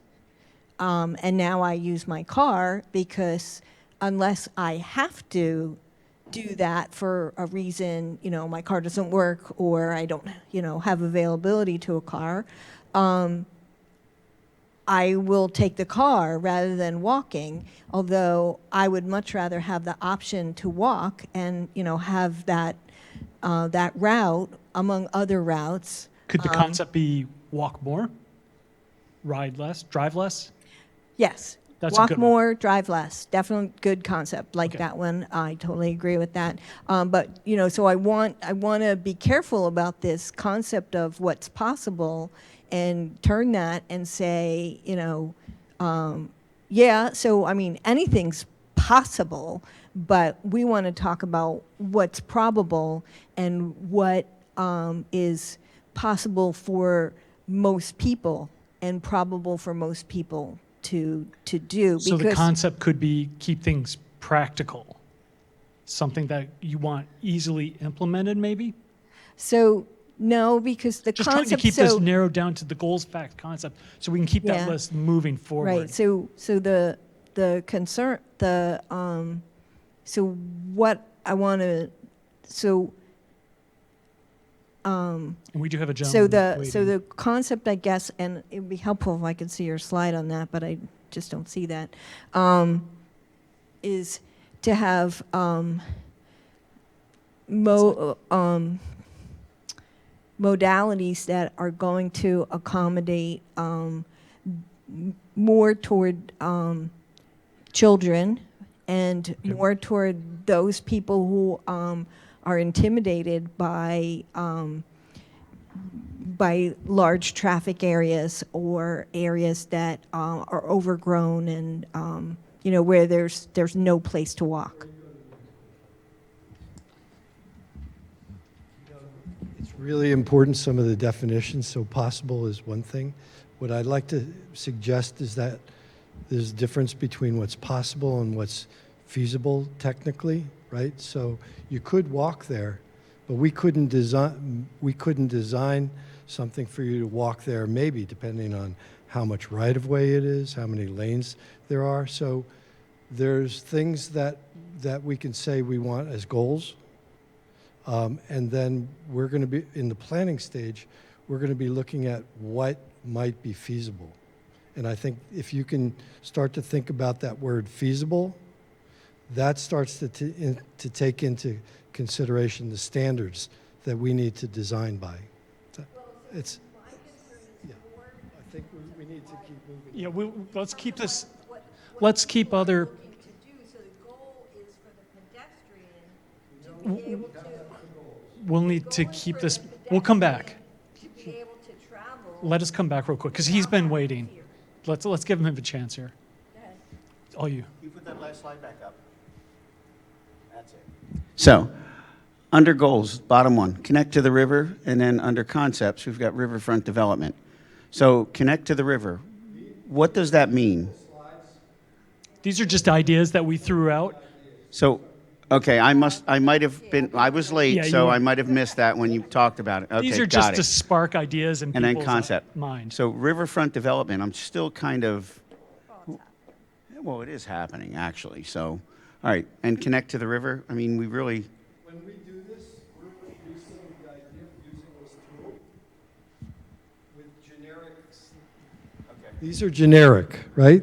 and now I use my car because unless I have to do that for a reason, you know, my car doesn't work or I don't, you know, have availability to a car, I will take the car rather than walking, although I would much rather have the option to walk and, you know, have that route among other routes. Could the concept be walk more, ride less, drive less? Yes. That's a Walk good one. more, drive less. Definitely good concept. Like Okay. that one. I totally agree with that. But you know, so I want to be careful about this concept of what's possible, and turn that and say, you know, yeah. So I mean, anything's possible, but we want to talk about what's probable and what is possible for most people and probable for most people to do. So the because concept could be keep things practical, something that you want easily implemented, maybe. so no, because the Just trying to concept keep this narrowed down to the goals fact concept, so we can keep Yeah. that list moving forward. right. So the concern so what I want to And we do have a So gentleman the concept, I guess, and it would be helpful if I could see your slide on that, but I just don't see that, is to have modalities that are going to accommodate more toward children and more toward those people who are intimidated by large traffic areas or areas that are overgrown and you know, where there's no place to walk. It's really important, some of the definitions, so possible is one thing. What I'd like to suggest is that there's a difference between what's possible and what's feasible technically, right? So you could walk there, but we couldn't design something for you to walk there, maybe depending on how much right-of-way it is, how many lanes there are. So there's things that we can say we want as goals. And then we're going to be, in the planning stage, we're going to be looking at what might be feasible. And I think if you can start to think about that word feasible, that starts to take into consideration the standards that we need to design by. It's, yeah, I think we need to keep moving. Yeah, let's keep this. Let's keep other. We'll need to keep this. We'll come back. let us come back real quick, because he's been waiting. Let's give him a chance here. All you. You put that last slide back up. That's it. So, under goals, bottom one, connect to the river, and then under concepts, we've got riverfront development. So, connect to the river. What does that mean? These are just ideas that we threw out. So, okay, I might have been, I was late, Yeah, you so were- I might have missed that when you talked about it. Okay, These are got just it. to spark ideas in And then people's concept. mind. So riverfront development, I'm still kind of, well, it is happening, actually. So, all right, and connect to the river. I mean, we really, When we do this, we're using the idea of using this tool with generics. These are generic, right?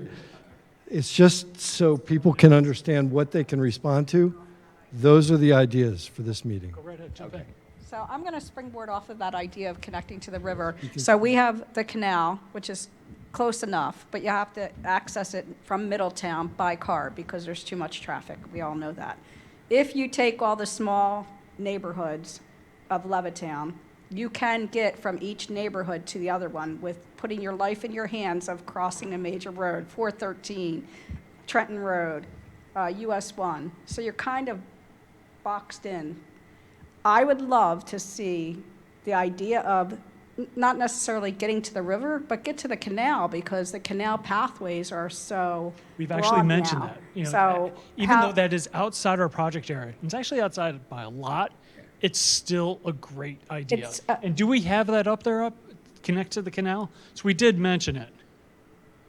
It's just so people can understand what they can respond to. Those are the ideas for this meeting. Go right ahead, jump in. So I'm going to springboard off of that idea of connecting to the river. So we have the canal, which is close enough, but you have to access it from Middletown by car because there's too much traffic. We all know that. If you take all the small neighborhoods of Levittown, you can get from each neighborhood to the other one with putting your life in your hands of crossing a major road, 413, Trenton Road, US 1. So you're kind of boxed in. I would love to see the idea of not necessarily getting to the river, but get to the canal because the canal pathways are so We've actually broad mentioned now. that. You know, So even how- though that is outside our project area, it's actually outside by a lot, it's still a great idea. It's, And do we have that up there, connect to the canal? So we did mention it.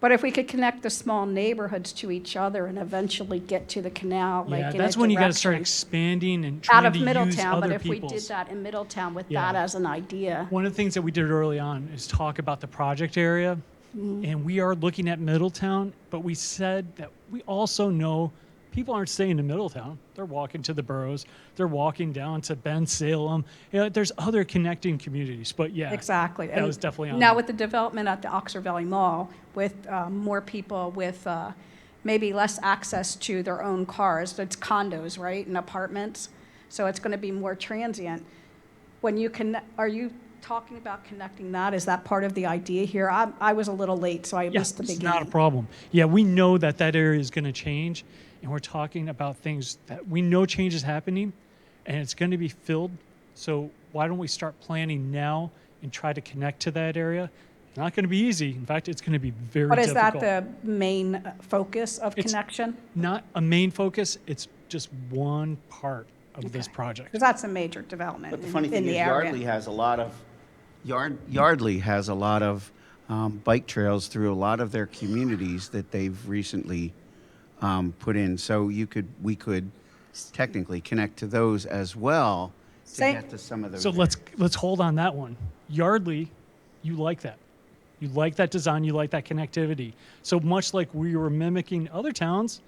But if we could connect the small neighborhoods to each other and eventually get to the canal, like Yeah, in that's a when you got to start direction expanding and out trying of to use Middletown, but other if we people's. did that in Middletown with Yeah. that as an idea. One of the things that we did early on is talk about the project area. Mm-hmm. And we are looking at Middletown, but we said that we also know people aren't staying in Middletown. They're walking to the boroughs. They're walking down to Ben Salem. You know, there's other connecting communities, but yeah. Exactly. That was definitely on Now there. with the development at the Oxford Valley Mall, with more people with maybe less access to their own cars, it's condos, right, and apartments, so it's going to be more transient. When you are you talking about connecting that? Is that part of the idea here? I was a little late, so I Yeah, missed the it's beginning. not a problem. Yeah, we know that that area is going to change, and we're talking about things that we know change is happening, and it's going to be filled. So why don't we start planning now and try to connect to that area? It's not going to be easy. In fact, it's going to be very But is difficult. that the main focus of It's- connection? Not a main focus. It's just one part of this project. Because that's a major development but the in funny thing the is area. Yardley has a lot of, Yardley has a lot of bike trails through a lot of their communities that they've recently put in. So we could technically connect to those as well to Say- get to some of those. So let's hold on that one. Yardley, you like that. You like that design, you like that connectivity. So much like we were mimicking other towns,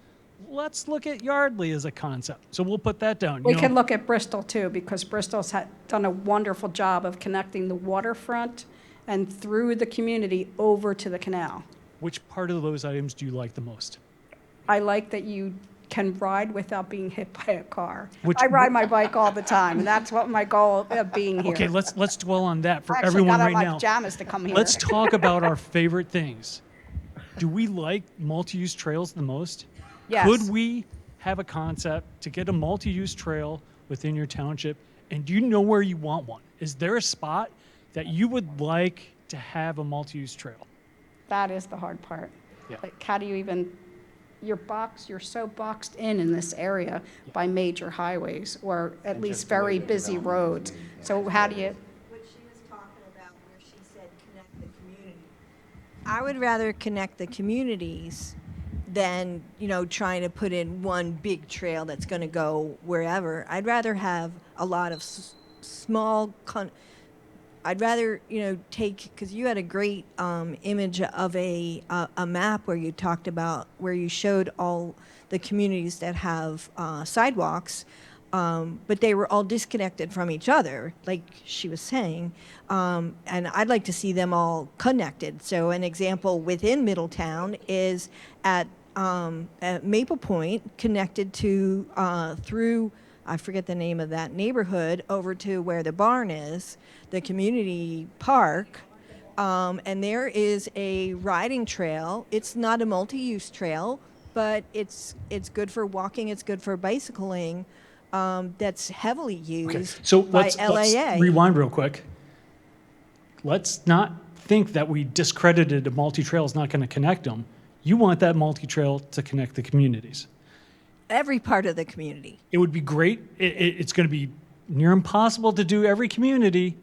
let's look at Yardley as a concept. So we'll put that down. We You know, can look at Bristol too, because Bristol's done a wonderful job of connecting the waterfront and through the community over to the canal. which part of those items do you like the most? I like that you can ride without being hit by a car. Which- I ride my bike all the time, and that's what my goal of being here. Okay, let's dwell on that for I actually everyone got out right my now. pajamas to come here. Let's talk about our favorite things. Do we like multi-use trails the most? Yes. Could we have a concept to get a multi-use trail within your township? And do you know where you want one? Is there a spot that you would like to have a multi-use trail? That is the hard part. Yeah. Like, how do you even, you're so boxed in this area by major highways, or at least very busy roads. So how do you, What she was talking about where she said connect the community. I would rather connect the communities than, trying to put in one big trail that's going to go wherever. I'd rather have a lot of small, I'd rather, take, because you had a great image of a map where you talked about, where you showed all the communities that have sidewalks, but they were all disconnected from each other, like she was saying. And I'd like to see them all connected. So an example within Middletown is at Maple Point, connected to, through, I forget the name of that neighborhood, over to where the barn is, the community park, And there is a riding trail. It's not a multi-use trail, but it's good for walking, it's good for bicycling, that's heavily used Okay, so by let's LAA. rewind real quick. Let's not think that we discredited a multi-trail is not going to connect them. You want that multi-trail to connect the communities. Every part of the community. It would be great. It's going to be near impossible to do every community,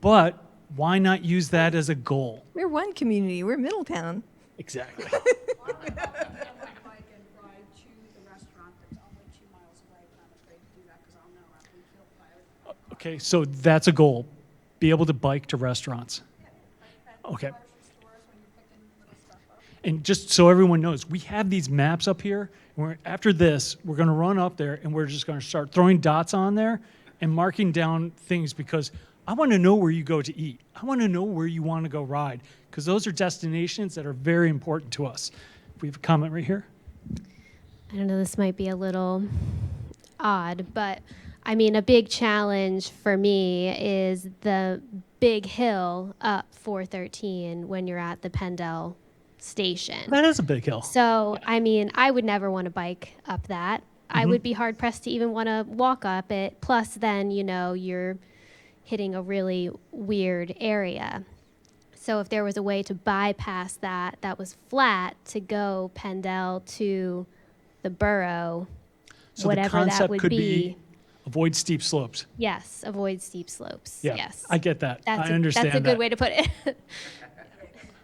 but why not use that as a goal? We're one community, we're Middletown. Exactly. Okay, so that's a goal. Be able to bike to restaurants. Okay. And just so everyone knows, we have these maps up here. After this, we're going to run up there and we're just going to start throwing dots on there and marking down things because I want to know where you go to eat. I want to know where you want to go ride because those are destinations that are very important to us. We have a comment right here. I don't know, this might be a little odd, but I mean, a big challenge for me is the big hill up 413 when you're at the Pendel station. That is a big hill. So, I mean, I would never want to bike up that. I would be hard pressed to even want to walk up it. Plus, then, you know, you're hitting a really weird area. So, if there was a way to bypass that was flat to go Pendel to the borough, So whatever the concept that would could be avoid steep slopes. Yes, avoid steep slopes. Yeah, Yes. I get that. I understand That's a that. good way to put it.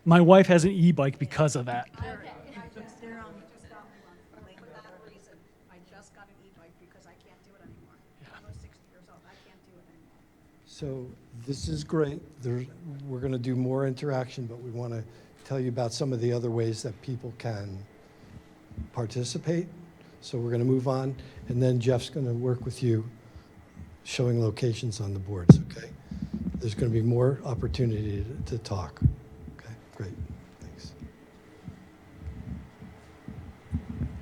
My wife has an e-bike because of that. So this is great. We're going to do more interaction, but we want to tell you about some of the other ways that people can participate. So we're going to move on, and then Jeff's going to work with you showing locations on the boards, okay? There's going to be more opportunity to talk. Okay, great. Thanks.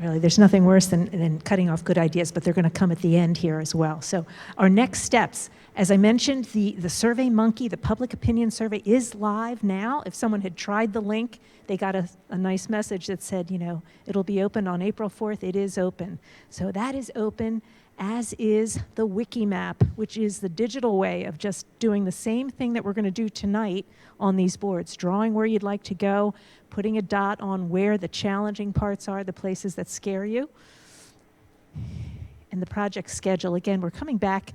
Really, there's nothing worse than cutting off good ideas, but they're going to come at the end here as well. So our next steps, as I mentioned, the Survey Monkey, the public opinion survey is live now. If someone had tried the link, they got a nice message that said, you know, it'll be open on April 4th. It is open. So that is open, as is the Wikimap, which is the digital way of just doing the same thing that we're going to do tonight on these boards, drawing where you'd like to go, putting a dot on where the challenging parts are, the places that scare you. And the project schedule, again, we're coming back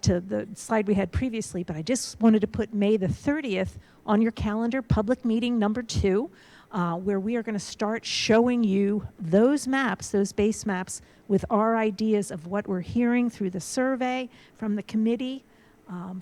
to the slide we had previously, but I just wanted to put May the 30th on your calendar, public meeting number 2, where we are going to start showing you those maps, those base maps, with our ideas of what we're hearing through the survey, from the committee,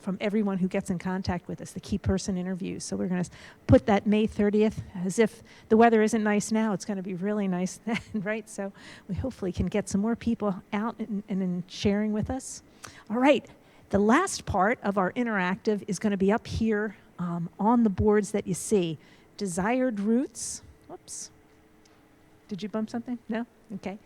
from everyone who gets in contact with us, the key person interviews. So we're going to put that May 30th, as if the weather isn't nice now, it's going to be really nice then, right? So we hopefully can get some more people out and sharing with us. All right, the last part of our interactive is going to be up here on the boards that you see. Desired routes. Whoops. Did you bump something? No? Okay.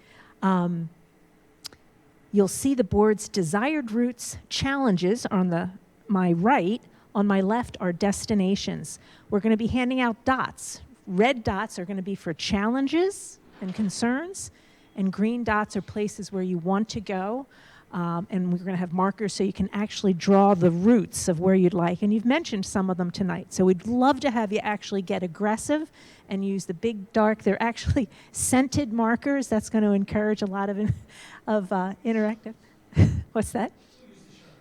You'll see the board's desired routes challenges on my right. On my left are destinations. We're going to be handing out dots. Red dots are going to be for challenges and concerns, and green dots are places where you want to go. And we're going to have markers so you can actually draw the routes of where you'd like. And you've mentioned some of them tonight. So we'd love to have you actually get aggressive and use the big, dark. They're actually scented markers. That's going to encourage a lot of interactive. What's that?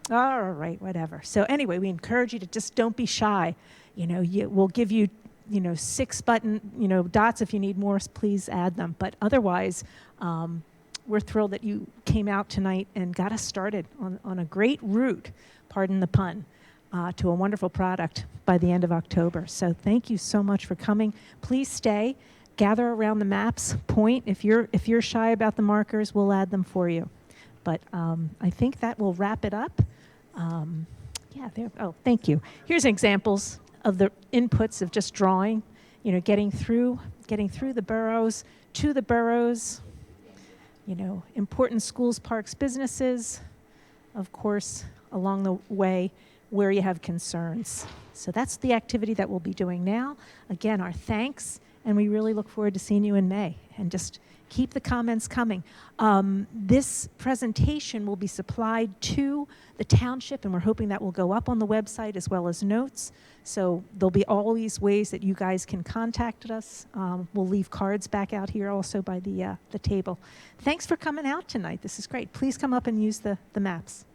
All right, whatever. So anyway, we encourage you to just don't be shy. You know, we'll give you, 6 button, dots. If you need more, please add them. But otherwise, we're thrilled that you came out tonight and got us started on a great route, pardon the pun, to a wonderful product by the end of October. So thank you so much for coming. Please stay, gather around the maps, point. If you're shy about the markers, we'll add them for you. But I think that will wrap it up. Thank you. Here's examples of the inputs of just drawing, getting through the boroughs, to the boroughs, important schools, parks, businesses, of course, along the way, where you have concerns. So that's the activity that we'll be doing now. Again, our thanks, and we really look forward to seeing you in May. And just keep the comments coming. This presentation will be supplied to the township, and we're hoping that will go up on the website as well as notes. So there'll be always ways that you guys can contact us. We'll leave cards back out here also by the table. Thanks for coming out tonight. This is great. Please come up and use the maps.